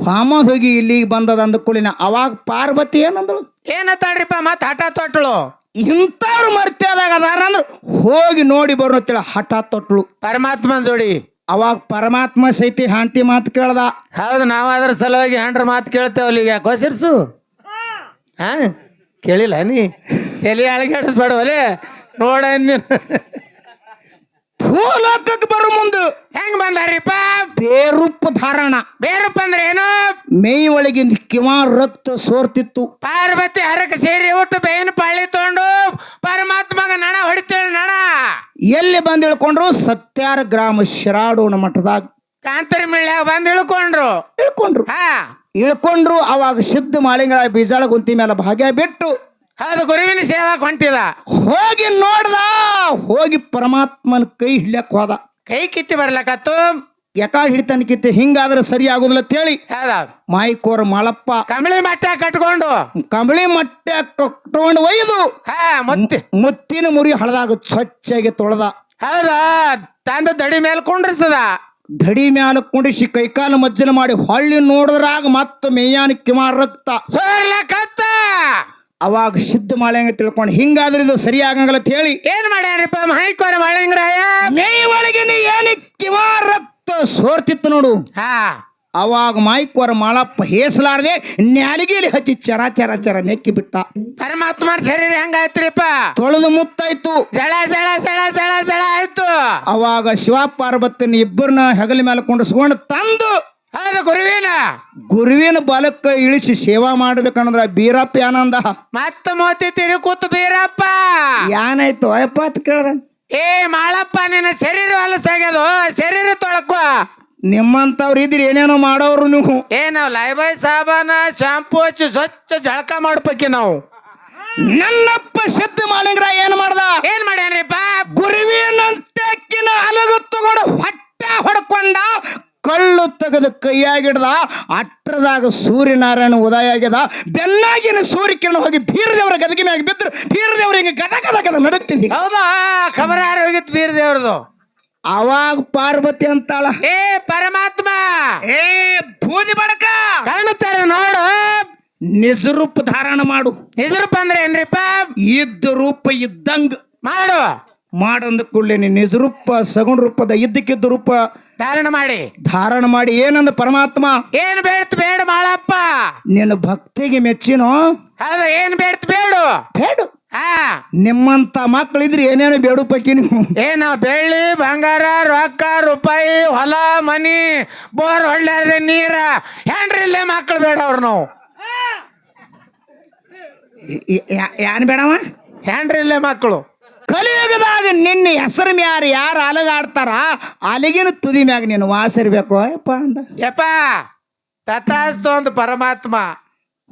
ಹಾಮದ್ ಹೋಗಿ ಇಲ್ಲಿಗೆ ಬಂದದ ಅಂದ್ಕೊಳ್ಳಿನ. ಅವಾಗ ಪಾರ್ವತಿ ಏನಂದಳು, ಏನತ್ತಾಡ್ರಿಪ್ಪ ಮತ್ ಹಠ ತೊಟ್ಟಳು. ಇಂಥವ್ರು ಮರ್ತ್ಯದಾಗ ಅದಾರ ಅಂದ್ರ ಹೋಗಿ ನೋಡಿ ಬರೋತ್ತೇಳ ಹಠ ತೊಟ್ಳು. ಪರಮಾತ್ಮನ ಜೋಡಿ ಅವಾಗ ಪರಮಾತ್ಮ ಸೈತಿ ಹಾಂತಿ ಮಾತು ಕೇಳ್ದ. ಹೌದು, ನಾವು ಅದ್ರ ಸಲುವಾಗಿ ಹ್ಯಾಂಡ್ರ ಮಾತು ಕೇಳ್ತೇವಲ್ಲ. ಈಗ ಯಾಕೋ ಸಿರ್ಸು ಹಾ ಕೇಳಿಲ್ಲ ನೀ ತಲೆ ಅಳಗಾಡಿಸ್ಬೇಡವಲ್ಲೇ ನೋಡ ಭೂಲೋಕಕ್ಕೆ ಬರೋ ಮುಂದೆ ಹೆಂಗ್ ಬಂದಾರಿಪ್ಪ? ಬೇರೂಪ ಧಾರಣ. ಬೇರಪ್ಪ ಅಂದ್ರೆ ಏನು? ಮೈ ಒಳಗಿನ ಕಿವಾ ರಕ್ತ ಸೋರ್ತಿತ್ತು. ಪಾರ್ವತಿ ಹರಕ ಸೇರಿ ಒಟ್ಟು ಬೇವಿನ ಪಾಳಿ ತಗೊಂಡು ಪರಮಾತ್ಮಗ ನಣ ಹೊಡಿತೇಳಿ ನಣ ಎಲ್ಲಿ ಬಂದು ಇಳ್ಕೊಂಡ್ರು? ಸತ್ಯಾರ ಗ್ರಾಮ ಶಿರಾಡೋಣ ಮಠದಾಗ ಕಾಂತರಿ ಮಿಳ್ಯಾಗ ಬಂದು ಇಳ್ಕೊಂಡ್ರು. ಹಾ ಇಳ್ಕೊಂಡ್ರು. ಅವಾಗ ಸಿದ್ಧ ಮಾಳಿಂಗರಾಯ ಬೀಜಾಳ ಗುಂತಿ ಮೇಲೆ ಭಾಗ್ಯ ಬಿಟ್ಟು ಹೌದು ಗುರುವಿನ ಸೇವಾಕ್ ಹೊಂಟಿದ. ಹೋಗಿ ನೋಡ್ದ. ಹೋಗಿ ಪರಮಾತ್ಮನ ಕೈ ಹಿಡ್ಲಕ್ ಹೋದ. ಕೈ ಕಿತ್ತಿ ಬರ್ಲಕತ್ತು. ಯಾಕ ಹಿಡಿತಾನ ಕಿತ್ತೆ? ಹಿಂಗಾದ್ರೆ ಸರಿ ಆಗುದಿಲ್ಲ ಅಂತೇಳಿ ಹೌದಾ ಮಾಯಿಕೋರ ಮಾಳಪ್ಪ ಕಂಬಳಿ ಮಟ್ಟ ಕಟ್ಕೊಂಡು ಕಂಬಳಿ ಮಟ್ಟೆ ಕಟ್ಕೊಂಡು ಒಯ್ದು ಹಾ ಮತ್ತೆ ಮುತ್ತಿನ ಮುರಿ ಹಳದಾಗ ಸ್ವಚ್ಛಾಗಿ ತೊಳೆದ. ಹೌದಾ ತಂದ ದಡಿ ಮೇಲೆ ಕುಂಡ್ರಿಸದ. ದಡಿ ಮ್ಯಾಲ ಕುಂಡಿಸಿ ಕೈಕಾಲು ಮಜ್ಜನ ಮಾಡಿ ಹೊಳ್ಳಿ ನೋಡಿದ್ರಾಗ ಮತ್ತ ಮೇಯಾನ ಕಿಮಾ ರಕ್ತ ಸೋರ್ಲಕತ್ತ. ಅವಾಗ ಸಿದ್ಧ ಮಾಳಿಂಗ ತಿಳ್ಕೊಂಡು ಹಿಂಗಾದ್ರೆ ಇದು ಸರಿ ಆಗಂಗಿಲ್ಲ ಅಂತ ಹೇಳಿ ಏನ್ ಮಾಡ್ಯಾರಿಪ್ಪ ಮಾಯಿಕೋರ ಮಾಳಿಂಗರಾಯ? ಮೇ ಒಳಗಿನ ಏನಿ ಕಿಮಾ ರಕ್ತ ಸೋರ್ತಿತ್ತು ನೋಡು. ಹಾ ಅವಾಗ ಮಾಯಿಕೋರ ಮಾಳಪ್ಪ ಹೇಸಲಾರದೆ ನ್ಯಾಲಿಗೆಯಲ್ಲಿ ಹಚ್ಚಿ ಚರ ಚರ ಚರ ನೆಕ್ಕಿ ಬಿಟ್ಟ. ಪರಮಾತ್ಮರ ಶರೀರ ಹೆಂಗಾಯ್ತ್ರಿಪ್ಪ? ತೊಳೆದು ಮುತ್ತಾಯ್ತು. ಜಳ ಜಳ ಜಳ ಜಳ ಜಳ ಆಯ್ತು. ಅವಾಗ ಶಿವ ಪಾರ್ವತಿನ ಇಬ್ಬರನ್ನ ಹೆಗಲ ಮೇಲೆ ಕುಂಡಿಸ್ಕೊಂಡು ತಂದು ಹೌದು ಗುರುವಿನ ಬಲಕ್ಕ ಇಳಿಸಿ ಸೇವಾ ಮಾಡ್ಬೇಕನ್ನಂದ್ರ ಬೀರಪ್ಪ ಏನಂದ? ಮತ್ತ ಮೋತಿ ತಿರಿ ಕೂತು ಬೀರಪ್ಪ ಏನಾಯ್ತು ಅಯ್ಯಪ್ಪ ಅಂತ ಕೇಳ್ದ. ಏ ಮಾಳಪ್ಪ ನಿನ್ನ ಶರೀರ ಹೊಲಸಾಗ್ಯದು, ಶರೀರ ತೊಳಕೋ. ನಿಮ್ಮಂತವ್ರು ಇದ್ರಿ ಏನೇನೋ ಮಾಡೋರು ನೀವು. ನಾವು ಲೈಬಾಯ್ ಸಾಬಾನ ಶಾಂಪೂ ಹಚ್ಚಿ ಸ್ವಚ್ಛ ಜಳಕ ಮಾಡ್ಬೇಕಿ ನಾವು. ನನ್ನಪ್ಪ ಸಿದ್ಧ ಮಾಲಿಂಗರಾಯ ಏನ್ ಮಾಡ್ಯಾನ್ರಿಪ್ಪ? ಗುರುವಿನಂತೆಕ್ಕಿನ ಅಲಗು ತಗೊಂಡು ಹೊಟ್ಟೆ ಹೊಡ್ಕೊಂಡ ಕಳ್ಳು ತೆಗೆದು ಕೈಯಾಗಿಡ್ದ. ಅಟ್ರದಾಗ ಸೂರ್ಯನಾರಾಯಣ ಉದಯ ಆಗ್ಯದ. ಬೆನ್ನಾಗಿನ ಸೂರ್ಯಕಿರಣ ಹೋಗಿ ಬೀರದೇವ್ರ ಗದಗಿ ಮ್ಯಾಗ ಬಿದ್ರು. ಬೀರದೇವ್ರ ಹಿಂಗೆ ಗದ ಗದ ಗದ ನಡುಕ್ತಿದ್ವಿ. ಹೌದಾ ಖಬರ ಹೋಗಿತ್ತು ಬೀರದೇವ್ರದು. ಅವಾಗ ಪಾರ್ವತಿ ಅಂತಾಳ, ಏ ಪರಮಾತ್ಮ, ಏ ಬೂದಿ ಬಡಕ ಕಾಣುತ್ತಾರೆ ನೋಡು, ನಿಜ ರೂಪ ಧಾರಣ ಮಾಡು. ನಿಜ ರೂಪ ಅಂದ್ರೆ ಏನ್ರಿಪ್ಪ? ಇದ್ದ ರೂಪ ಇದ್ದಂಗ ಮಾಡು. ಮಾಡಂದ ಕೂಡಲೇ ನಿಜ ರೂಪ ಸಗುಣ ರೂಪದ ಇದ್ದಕ್ಕಿದ್ದ ರೂಪ ಧಾರಣ ಮಾಡಿ ಏನಂದ ಪರಮಾತ್ಮ? ಏನ್ ಬೇಡ್ತು ಬೇಡ ಮಾಳಪ್ಪ, ನಿನ್ನ ಭಕ್ತಿಗೆ ಮೆಚ್ಚಿನೋ. ಹೌದು, ಏನ್ ಬೇಡ್ತು ಬೇಡು ಬೇಡು. ಹಾ ನಿಮ್ಮಂತ ಮಕ್ಕಳಿದ್ರಿ ಏನೇನು ಬೇಡು ಪೈಕಿ ನೀವು. ಏನ ಬೆಳ್ಳಿ ಬಂಗಾರ ರೊಕ್ಕ ರೂಪಾಯಿ ಹೊಲ ಮನಿ ಬೋರ್ ಹೊಳ್ಳೆ ನೀರ ಹೆಂಡ್ರಿಲ್ಲೇ ಮಕ್ಕಳು ಬೇಡ ಅವ್ರು. ನಾವು ಯಾನ್ ಬೇಡವ? ಹೆಂಡ್ರಿಲ್ಲೇ ಮಕ್ಕಳು. ಕಲಿಯುಗದಾಗ ನಿನ್ನ ಹೆಸರು ಮ್ಯಾರ ಯಾರು ಅಲಗಾಡ್ತಾರ ಅಲಗಿನ ತುದಿ ಮ್ಯಾಗ ನೀನು ವಾಸಿರ್ಬೇಕು ಯಪ್ಪ ಅಂದ. ಯಪ್ಪ ತಥಾಸ್ತು ಒಂದು ಪರಮಾತ್ಮ.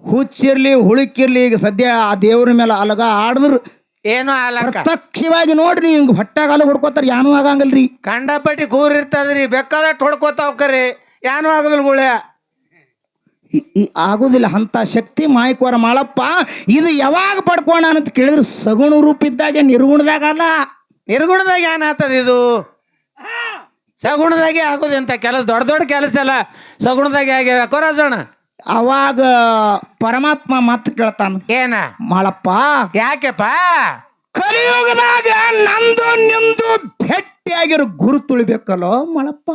ಹುಚ್ಚಿರ್ಲಿ ಹುಳುಕಿರ್ಲಿ ಈಗ ಸದ್ಯ ಆ ದೇವ್ರ ಮೇಲೆ ಅಲಗ ಆಡಿದ್ರು ಏನು ಅಲಕ ಪ್ರತ್ಯಕ್ಷವಾಗಿ ನೋಡ್ರಿ ಹಿಂಗ ಹೊಟ್ಟಾಗ ಅಲಗ ಹೊಡ್ಕೋತಾರ. ಏನೂ ಆಗಂಗಲ್ರಿ. ಕಂಡಪಟ್ಟಿ ಕೂರಿರ್ತದ್ರಿ, ಬೇಕಾದಟ್ಟು ಹೊಡ್ಕೋತಾವ್ಕರಿ, ಏನೂ ಆಗುದಿಲ್ಲ ಗುಳ್ಯ. ಆಗುದಿಲ್ಲ ಅಂತ ಶಕ್ತಿ ಮಾಯಿಕೋರ ಮಾಳಪ್ಪ. ಇದು ಯಾವಾಗ ಪಡ್ಕೋಣ ಅಂತ ಕೇಳಿದ್ರು ಸಗುಣ ರೂಪ ಇದ್ದಾಗ ನಿರ್ಗುಣದಾಗ ಅಲ್ಲ. ನಿರ್ಗುಣದಾಗ ಏನಾಗ್ತದ? ಇದು ಸಗುಣದಾಗೆ ಆಗುದು. ಅಂತ ಕೆಲಸ ದೊಡ್ಡ ದೊಡ್ಡ ಕೆಲಸ ಎಲ್ಲ ಸಗುಣದಾಗೆ ಆಗ್ಯಾವ ಕೊರಜೋಣ. ಅವಾಗ ಪರಮಾತ್ಮ ಮತ್ ಕೇಳ್ತಾನ, ಏನ ಮಾಳಪ್ಪ ಯಾಕೆಪ್ಪ ಕಲಿಯುಗದಾಗ ನಂದು ನಿಂದು ಭೇಟಿಯಾಗಿರೋ ಗುರು ತುಳಿಬೇಕಲ್ಲೋ ಮಾಳಪ್ಪ?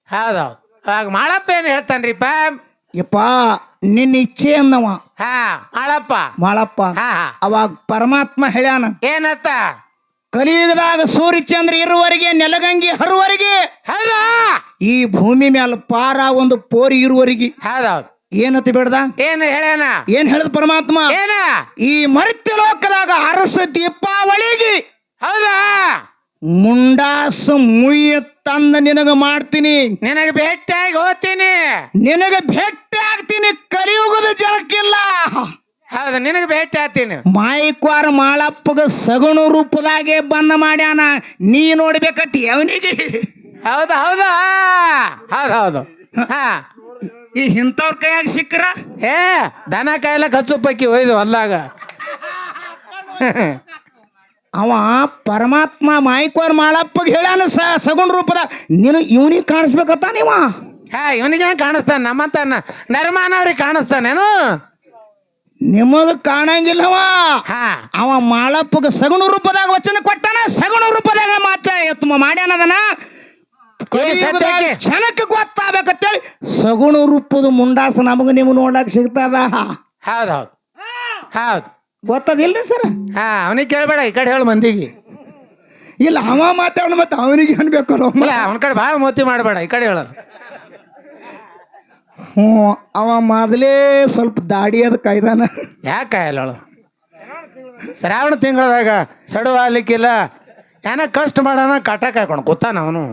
ಹೌದೌದು. ಅವಾಗ ಮಾಳಪ್ಪ ಏನ್ ಹೇಳ್ತಾನ್ರಿಪ್ಪ? ಯಪ್ಪ ನಿನ್ನ ಇಚ್ಛೆ ಅನ್ನವ. ಹಾ ಮಾಳಪ್ಪ ಮಾಳಪ್ಪ. ಅವಾಗ ಪರಮಾತ್ಮ ಹೇಳ್ಯಾನ ಏನತ್ತ? ಕಲಿಯುಗದಾಗ ಸೂರ್ಯಚಂದ್ರ ಇರುವವರೆಗೆ ನೆಲಗಂಗಿ ಹರುವರೆಗೆ ಹೌದಾ ಈ ಭೂಮಿ ಮ್ಯಾಲ ಪಾರ ಒಂದು ಪೋರಿ ಇರುವರೆಗೆ. ಹೌದೌದು. ಏನಂತ ಬೇಡ್ದ? ಏನು ಹೇಳ್ಯಾನ? ಏನ್ ಹೇಳ್ದ ಪರಮಾತ್ಮ? ಏನ? ಈ ಮರ್ತ್ಯ ಲೋಕದಾಗ ಅರಸ ದೀಪಾವಳಿಗೆ ಹೌದಾ ಮುಂಡಾಸ ಮುಯ್ಯ ತಂದ ನಿನಗ ಮಾಡ್ತೀನಿ, ನಿನಗೆ ಭೇಟಿಯಾಗಿ ಹೋಗ್ತೀನಿ, ನಿನಗೆ ಭೇಟಿ ಆಗ್ತೀನಿ. ಕಲಿಯುಗದ ಜನಕ್ಕಿಲ್ಲ. ಹೌದು, ನಿನಗೆ ಭೇಟಿ ಆಗ್ತೀನಿ. ಮಾಯಿಕ್ವಾರ ಮಾಳಪ್ಪಗ ಸಗುಣ ರೂಪದಾಗೆ ಬಂದ ಮಾಡ್ಯಾನ. ನೀ ನೋಡ್ಬೇಕತ್ತಿ ಅವನಿಗೆ. ಹೌದು ಹೌದಾ ಹೌದೌದು. ಹಾ ಈ ಇಂಥವ್ರ ಕೈಯಾಗ ಸಿಕ್ಕ್ರ ಏ ದನ ಕಾಯಿಲೆ ಕಚ್ಚು ಪಕ್ಕಿ ಒಯ್ದು ಹೊಲ್ದಾಗ. ಅವ ಪರಮಾತ್ಮ ಮಾಯಿಕೋರ್ ಮಾಳಪ್ಪಗೆ ಹೇಳ್ಯಾನ ಸಗುಣ ರೂಪದ ನೀನು ಇವನಿಗೆ ಕಾಣಿಸ್ಬೇಕತ್ತ ನೀವ. ಹಾ ಇವನಿಗೆ ಕಾಣಿಸ್ತಾನ, ನಮ್ಮಂತ ನರ್ಮಾನವ್ರಿಗೆ ಕಾಣಿಸ್ತಾನೇನು? ನಿಮಗ ಕಾಣಂಗಿಲ್ಲವ. ಹಾ ಅವ ಮಾಳಪ್ಪಗ ಸಗುಣ ರೂಪದಾಗ ವಚನ ಕೊಟ್ಟಾನ, ಸಗುಣ ರೂಪದಾಗ ಮಾತ್ರ ಮಾಡ್ಯಾನದನ. ಸದ್ಯಕ್ಕೆ? ಜನಕ್ಕೆ ಗೊತ್ತಾಗಬೇಕಂತೇಳಿ ಸಗುಣ ರೂಪದ ಮುಂಡಾಸ ನಮಗ ನಿಮ್ಗೆ ನೋಡಕ್ ಸಿಗ್ತದ. ಹೌದು ಹೌದು ಹೌದು ಗೊತ್ತದಿಲ್ರಿ ಸರ್? ಹಾ ಅವನಿಗೆ ಕೇಳಬೇಡ, ಈ ಕಡೆ ಹೇಳು ಮಂದಿಗೆ. ಇಲ್ಲ ಅವ ಮಾತಾಡ ಮತ್ತೆ ಅವನಿಗೆ ಅನ್ಬೇಕಲ್ಲ. ಇಲ್ಲ ಅವನ ಕಡೆ ಭಾಳ ಮೋತಿ ಮಾಡಬೇಡ, ಈ ಕಡೆ ಹೇಳಲ್ಲ. ಹ್ಞೂ ಅವ ಮೊದಲೇ ಸ್ವಲ್ಪ ದಾಡಿ ಅದ ಕಾಯ್ದಾನ. ಯಾಕೆ ಹೇಳು? ಶ್ರಾವಣ ತಿಂಗಳದಾಗ ಸಡುವ ಆಗ್ಲಿಕ್ಕಿಲ್ಲ, ಏನ ಕಷ್ಟ ಮಾಡೋಣ ಕಾಟ ಕಾಯ್ಕೊಂಡು ಕೂತಾನ ಅವನು.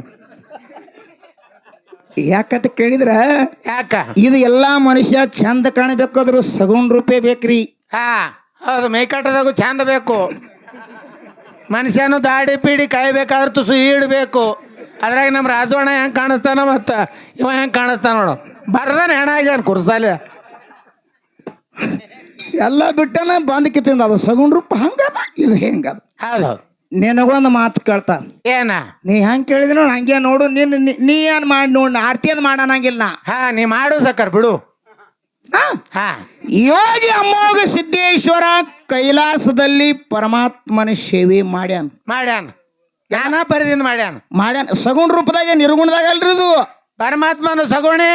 ಯಾಕಂತ ಕೇಳಿದ್ರ ಯಾಕ ಇದು ಎಲ್ಲಾ ಮನುಷ್ಯ ಚಂದ ಕಾಣಬೇಕಾದ್ರು ಸಗುಣ ರೂಪೇ ಬೇಕ್ರಿ. ಹಾ ಹೌದು, ಮೈಕಟ್ಟದಾಗೂ ಚಂದ ಬೇಕು. ಮನುಷ್ಯನು ದಾಡಿ ಪೀಡಿ ಕಾಯ್ಬೇಕಾದ್ರೆ ತುಸು ಈಡಬೇಕು. ಅದ್ರಾಗ ನಮ್ಮ ರಾಜವಣ್ಣ ಹೆಂಗೆ ಕಾಣಿಸ್ತಾನ ಮತ್ತು ಇವ ಹೆಂಗೆ ಕಾಣಿಸ್ತಾನ ನೋಡು. ಬರ್ದಾನ ಹೆಣ ಆಗ್ಯಾನ ಕುರ್ಸಾಲೆ. ಎಲ್ಲ ಬಿಟ್ಟನ ಬಂದ್ ಕಿತ್ತಿಂದ ಅದು ಸಗುಣ ರೂಪ ಹಂಗದ, ಇದು ಹೆಂಗದ. ಹೌದು ಹೌದು. ನಿನಗೊಂದು ಮಾತು ಕೇಳ್ತಾ, ಏನ ನೀ ಹೆಂಗೆ ಕೇಳಿದ್ರು ನೋಡು ಹಂಗೆ ನೋಡು. ನೀ ಏನು ಮಾಡಿ ನೋಡು, ಆರ್ತಿ ಅದು ಮಾಡಣಂಗಿಲ್ಲ. ಹಾ ನೀ ಮಾಡು ಸಕ್ಕರ್ ಬಿಡು. ಹಾ ಯೋಗಿ ಅಮೋಘ ಸಿದ್ದೇಶ್ವರ ಕೈಲಾಸದಲ್ಲಿ ಪರಮಾತ್ಮನ ಸೇವೆ ಮಾಡ್ಯಾನ. ಯಾನ ಪರಿದಿಂದ ಮಾಡ್ಯಾನ. ಸಗುಣ ರೂಪದಾಗ ನಿರ್ಗುಣದಾಗ ಅಲ್ರಿ ಇದು. ಪರಮಾತ್ಮನು ಸಗುಣಿ,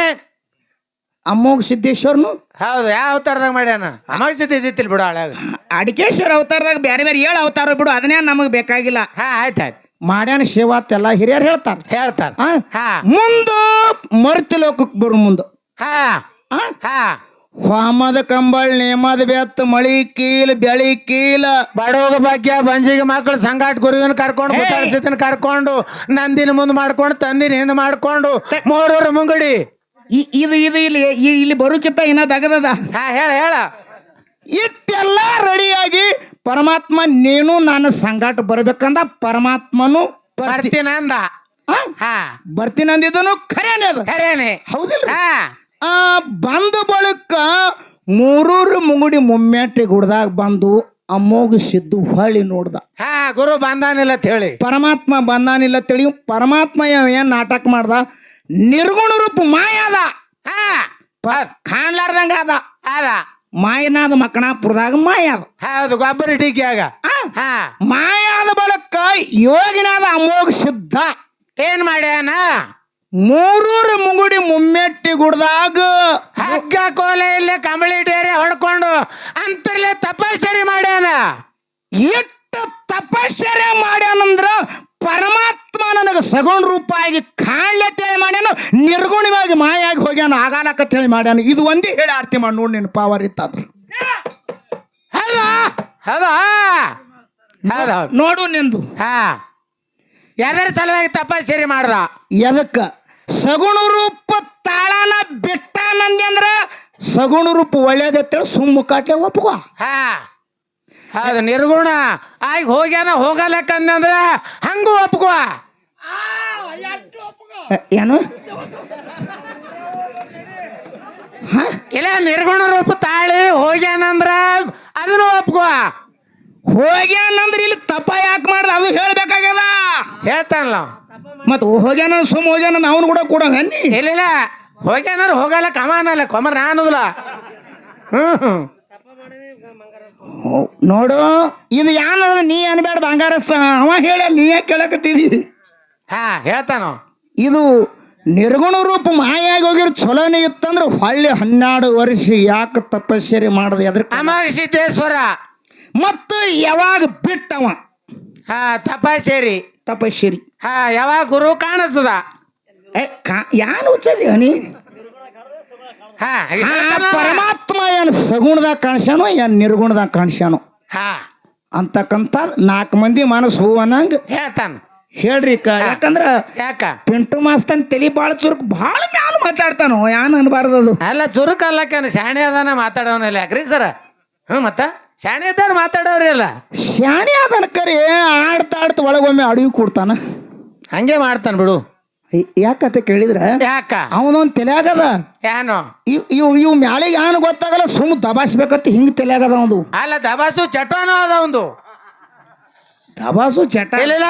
ಅಮೋಘ ಸಿದ್ದೇಶ್ವರನು ಹೌದು. ಯಾವ ಅವತಾರದಾಗ ಮಾಡ್ಯಾನ? ಅಮಾಗ ಸಿದ್ದಿದ್ದಿತ್ತಿಲ್ ಬಿಡು ಹಳಾಗ. ಅಡಿಕೇಶ್ವರ ಅವತಾರದಾಗ ಬೇರೆ ಬೇರೆ 7 ಅವತಾರ ಬಿಡು, ಅದನ್ನೇ ನಮಗೆ ಬೇಕಾಗಿಲ್ಲ. ಹಾ ಆಯ್ತಾಯ್ತು, ಮಾಡ್ಯಾನ ಸೇವಾತ್ತೆಲ್ಲ ಹಿರಿಯರು ಹೇಳ್ತಾರ. ಹಾ ಮುಂದ ಮರ್ತಿ ಲೋಕಕ್ಕೆ ಬರು ಮುಂದ ಹಾ ಹಾ ವಾಮದ ಕಂಬಳ್ ನೇಮದ ಬೆತ್ತ ಮಳಿ ಕೀಲ್ ಬೆಳಿ ಕೀಲ ಬಡೋಗ ಭಾಗ್ಯ ಬಂಜಿಗೆ ಮಕ್ಕಳು ಸಂಗಾಟ ಗುರುವಿನ ಕರ್ಕೊಂಡು ಮುತ್ತಾಳ್ಸಿತನ ಕರ್ಕೊಂಡು ನಂದಿನ ಮುಂದೆ ಮಾಡ್ಕೊಂಡು ತಂದಿನ ಹಿಂದೆ ಮಾಡ್ಕೊಂಡು ಮೂರೂರ ಮುಂಗಡಿ ಇದು ಇದು ಇಲ್ಲಿ ಬರೋಕಿತ್ತ ಇನ್ನ ದಗದದ. ಹಾ ಹೇಳ ಇಟ್ಟೆಲ್ಲ ರೆಡಿಯಾಗಿ ಪರಮಾತ್ಮ ನೀನು ನಾನು ಸಂಗಾಟ ಬರ್ಬೇಕಂದ ಪರಮಾತ್ಮನು ಬರ್ತೀನಂದ. ಹಾ ಬರ್ತೀನಂದಿದ್ದನು ಖರೇನೆ ಅದು. ಖರೇನೆ ಹೌದಿಲ್ಲ? ಹಾ ಬಂದ ಬಳಿಕ ಮೂರೂರು ಮುಂಗುಡಿ ಮುಮ್ಮೆಟ್ಟಿ ಗುಡ್ದಾಗ ಬಂದು ಅಮೋಘ ಸಿದ್ದು ಹೊಳ್ಳಿ ನೋಡ್ದ. ಹಾ ಗುರು ಬಂದಾನಿಲ್ಲ ಅಂತ ಹೇಳಿ, ಪರಮಾತ್ಮ ಬಂದಾನಿಲ್ಲ ತಿಳಿ ಪರಮಾತ್ಮ ಏನ್ ನಾಟಕ ಮಾಡ್ದ, ನಿರ್ಗುಣ ರೂಪ ಮಾಯಾದ. ಕಾಣ್ಲಾರ್ದಂಗ ಅದ ಮಾಯನಾದ ಮಕ್ಕಣಾಪುರದಾಗ ಮಾಯಾದ. ಹೌದು, ಗೊಬ್ಬರ ಟಿಕ್ಕಿಯಾಗ ಮಾಯಾದ ಬಳಿಕ ಯೋಗಿನಾದ ಅಮೋಘ ಸಿದ್ಧ ಏನ್ ಮಾಡ್ಯಾನ? ಮೂರೂರು ಮುಂಗುಡಿ ಮುಮ್ಮೆಟ್ಟಿ ಗುಡ್ದಾಗ ಹಗ್ಗ ಕೋಲೆ ಇಲ್ಲೇ ಕಂಬಳಿ ಡೇರೆ ಹೊಡ್ಕೊಂಡು ಅಂತರ್ಲೆ ತಪಸ್ಸರಿ ಮಾಡ್ಯಾನ. ಎಷ್ಟು ತಪಸ್ಸರೆ ಮಾಡ್ಯಾನಂದ್ರ ಪರಮಾತ್ಮ ನನಗೆ ಸಗುಣ ರೂಪ ಆಗಿ ಕಾಣ್ಲೆತ್ತೇಳಿ ಮಾಡ್ಯಾನು, ನಿರ್ಗುಣವಾಗಿ ಮಾಯಾಗಿ ಹೋಗ್ಯಾನ, ಆಗಾಲಕತ್ತೇಳಿ ಮಾಡ್ಯಾನ. ಇದು ಒಂದೇ ಹೇಳಿ ಆರ್ತಿ ಮಾಡಿ ನೋಡಿ ನಿನ್ನ ಪಾವರ್ ಇತ್ತಾದ್ರು. ಹೌದು ನೋಡು ನಿಂದು. ಹಾ ಎದರ ಸಲುವಾಗಿ ತಪಸ್ಸರಿ ಮಾಡ್ದ? ಎದಕ್ಕ ಸಗುಣ ರೂಪ ತಾಳನ ಬಿಟ್ಟ ನಂದಿ ಅಂದ್ರ ಸಗುಣ ರೂಪ ಒಳ್ಳೇದತ್ತೇಳಿ ಸುಮ್ಮ ಕಾಟ್ಲೆ ಒಪ್ಪುವ. ಹಾ ಹೌದು, ನಿರ್ಗುಣ ಆಗಿ ಹೋಗ್ಯಾನ ಹೋಗಲಕ್ಕಂದ್ರ ಹಂಗೂ ಒಪ್ಕೋ. ಏನು ಇಲ್ಲ ನಿರ್ಗುಣ ರೂಪ ತಾಳಿ ಹೋಗ್ಯಾನಂದ್ರ ಅದನ್ನು ಒಪ್ಕೋ. ಹೋಗ್ಯಾನಂದ್ರ ಇಲ್ಲಿ ತಪ್ಪ ಯಾಕೆ ಮಾಡ್ದ ಅದು ಹೇಳ್ಬೇಕಾಗ್ಯದ. ಹೇಳ್ತಾನಲ್ಲ ಮತ್ ಹೋಗ್ಯಾನ ಸುಮ್ಮ ಹೋಗ್ಯಾನ ಅವನು ಕೂಡ ಹೆನ್ನಿ. ಇಲ್ಲ ಹೋಗ್ಯಾನ ಹೋಗಲ್ಲ ಕಮಾನಲ್ಲ ಕೊಮರ್ ನಾನುದಿಲ್ಲ. ನೋಡು ಇದು ಯಾನ ನೀ ಅನ್ಬೇಡ ಬಂಗಾರಸ್ತ, ಅವ ಹೇಳ ನೀ ಯಾಕೆ ಕೇಳಕತ್ತಿದಿ. ಹಾ ಹೇಳ್ತಾನೋ, ಇದು ನಿರ್ಗುಣ ರೂಪ ಮಾಯಾಗಿ ಹೋಗಿರೋ ಚಲೋನೇ ಇತ್ತಂದ್ರೆ ಹೊಳ್ಳಿ 12 ವರ್ಷ ಯಾಕೆ ತಪಸ್ಸರಿ ಮಾಡದ ಎದ್ರ ಅಮೋಘ ಸಿದ್ದೇಶ್ವರ ಮತ್ತು ಯಾವಾಗ ಬಿಟ್ಟವ ಹಾ ತಪಸ್ಸರಿ ಹಾ ಯಾವಾಗ ಗುರು ಕಾಣಿಸ್ತದ. ಯಾನ್ ಹುಚ್ಚದಿ ನೀ? ಪರಮಾತ್ಮ ಏನ್ ಸಗುಣದಾಗ ಕಾಣಿಸ್ಯಾನೋ ಏನ್ ನಿರ್ಗುಣದಾಗ ಕಾಣಿಸ್ಯಾನೋ ಅಂತಕ್ಕಂಥ 4 ಮಂದಿ ಮನಸ್ಸು ಹೂವನಂಗ ಹೇಳ್ತಾನ. ಹೇಳ್ರಿ ಯಾಕಂದ್ರ ಯಾಕ ಪಿಂಟು ಮಾಸ್ತನ್ ತಲಿ ಬಾಳ ಚುರುಕ್ ಬಾಳ ಮ್ಯಾಲ ಮಾತಾಡ್ತಾನೋ, ಯಾನ್ ಅನ್ಬಾರ್ದು ಅದು. ಅಲ್ಲ ಚುರುಕ್ ಅಲ್ಲಕ್ಕ ಶಾಣೆ ಅದಾನ ಮಾತಾಡೋನಲ್ಲ ಯಾಕ್ರಿ ಸರ? ಮತ್ತ ಶಾಣೆ ಇದ್ದಾರ ಮಾತಾಡೋರಿ ಅಲ್ಲ. ಶಾಣೆ ಅದನ ಕರೆ ಆಡ್ತಾ ಒಳಗೊಮ್ಮೆ ಅಡವಿ ಕೊಡ್ತಾನ, ಹಂಗೆ ಮಾಡ್ತಾನ ಬಿಡು. ಯಾಕಂತ ಕೇಳಿದ್ರ ಯಾಕ ಅವನೊಂದ್ ತಲೆಯಾಗದ ಏನು ಇವ್ ಮ್ಯಾಳಿಗೆ ಯಾನು ಗೊತ್ತಾಗಲ್ಲ, ಸುಮ್ ದಬಾಸ್ಬೇಕತ್ತ ಹಿಂಗ್ ತಲೆಯಾಗದ ಒಂದು. ಅಲ್ಲ ದಬಾಸು ಚಟನೂ ಅದ ಒಂದು. ದಬಾಸು ಚಟ ಇಲ್ಲ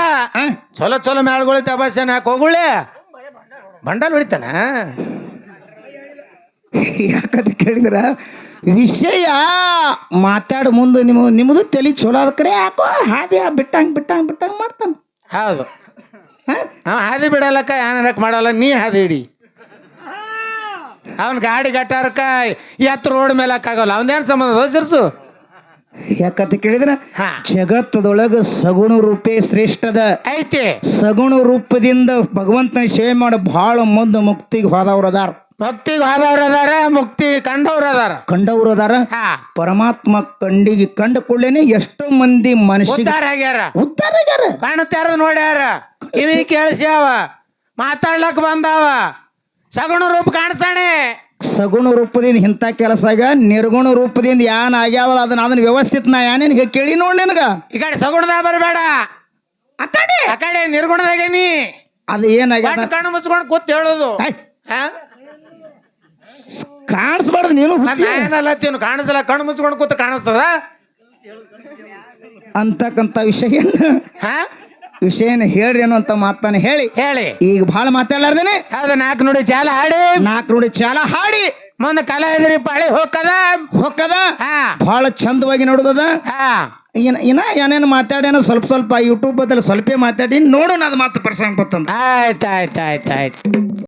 ಚಲೋ ಮ್ಯಾಳ್ಗೊಳಿ ದಬಾಸನ ಯಾಕೆ ಹೋಗುಳೆ ಬಂಡಲ್ ಹೊಡಿತಾನ. ಯಾಕಂತ ಕೇಳಿದ್ರ ವಿಷಯ ಮಾತಾಡ ಮುಂದೆ ನಿಮ್ಮದು ತಲೆ ಚಲೋ ಅದ ಕರೆ ಯಾಕೋ ಹಾದಿ ಬಿಟ್ಟಂಗ್ ಮಾಡ್ತಾನ. ಹೌದು ಅವ ಹಾದಿ ಬಿಡಲ್ಲಕ್ಕ ಏನಾರಕ್ಕೆ ಮಾಡಲ್ಲ ನೀ ಹಾದಿ ಹಿಡಿ ಅವನ್ ಗಾಡಿ ಗಟ್ಟಾರಕ್ಕ ಎತ್ತು ರೋಡ್ ಮೇಲೆ ಹಾಕಾಗಲ್ಲ ಅವನೇನು ಸಂಬಂಧ ಸಿರ್ಸು ಯಾಕಂತ ಕೇಳಿದ್ರ ಹಾ. ಜಗತ್ತದೊಳಗ ಸಗುಣ ರೂಪೇ ಶ್ರೇಷ್ಠದ ಐತಿ ಸಗುಣ ರೂಪದಿಂದ ಭಗವಂತನ ಸೇವೆ ಮಾಡಿ ಬಹಳ ಮುಂದೆ ಮುಕ್ತಿಗೆ ಹೋದವ್ರು ಅದಾರ, ಭಕ್ತಿಗೆ ಹೋದವ್ರು ಅದಾರ, ಮುಕ್ತಿ ಕಂಡವ್ರು ಅದಾರ. ಕಂಡವ್ರು ಅದಾರ. ಹಾ ಪರಮಾತ್ಮ ಕಂಡ ಕೂಡಲೇನೆ ಎಷ್ಟೋ ಮಂದಿ ಮನುಷ್ಯ ಉದ್ದಾರ ಆಗ್ಯಾರ, ಉದ್ಧಾರ ಆಗ್ಯಾರ. ಕಾಣುತ್ತಾರ ನೋಡ್ಯಾರ, ಕಿವಿ ಕೇಳಿಸ್ಯಾವ, ಮಾತಾಡ್ಲಕ್ ಬಂದಾವ, ಸಗುಣ ರೂಪ ಕಾಣಿಸಾಣೆ. ಸಗುಣ ರೂಪದಿಂದ ಇಂಥ ಕೆಲಸ ಆಗ ನಿರ್ಗುಣ ರೂಪದಿಂದ ಯಾನ್ ಆಗ್ಯಾವಲ್ಲ ಅದನ್ನ ವ್ಯವಸ್ಥಿತ ನಾ ಏನೇನು ಕೇಳಿ ನೋಡಿ ನಿನಗ. ಈ ಕಡೆ ಸಗುಣದಾಗ ಬರಬೇಡ, ಆ ಕಡೆ ನಿರ್ಗುಣದಾಗೇನಿ. ಅದು ಏನಾಗ್ಯದ ಒಟ್ಟು ಕಣ್ಣು ಮುಚ್ಕೊಂಡು ಕೂತ್ ಹೇಳೋದು. ಕಾಣಿಸ್ಬಾರ್ದು ನೀನು ಹುಚ್ಚಿ. ಏನಲ್ಲತ್ತೀನು ಕಾಣಿಸಲ್ಲ, ಕಣ್ಣು ಮುಚ್ಕೊಂಡು ಕೂತ್ ಕಾಣಿಸ್ತದ ಅಂತಕ್ಕಂಥ ವಿಷಯನ ಹೇಳ್ರಿ ಅನ್ನುವಂಥ ಮಾತನ್ನ ಹೇಳಿ ಹೇಳಿ ಈಗ ಭಾಳ ಮಾತಾಡ್ಲಾರ್ದೇನೆ ಹೌದು. ನಾಲ್ಕು ನುಡಿ ಚಾಲ ಹಾಡಿ, ನಾಲ್ಕು ನೋಡಿ ಚಾಲ ಹಾಡಿ ಮುಂದೆ ಕಲ ಎದ್ರಿ ಪಾಳಿ ಹೊಕ್ಕದ ಹಾ ಭಾಳ ಚಂದವಾಗಿ ನೋಡುದದ. ಹಾ ಇನ್ನ ಏನೇನು ಮಾತಾಡ್ಯಾನ ಸ್ವಲ್ಪ ಯೂಟ್ಯೂಬ್ ಬದಲು ಸ್ವಲ್ಪ ಮಾತಾಡಿ ನೋಡೋಣ ಅದು ಮಾತು ಪರ್ಸಂಗ್ ಗೊತ್ತಂದ. ಆಯ್ತು ಆಯ್ತು ಆಯ್ತು ಆಯ್ತು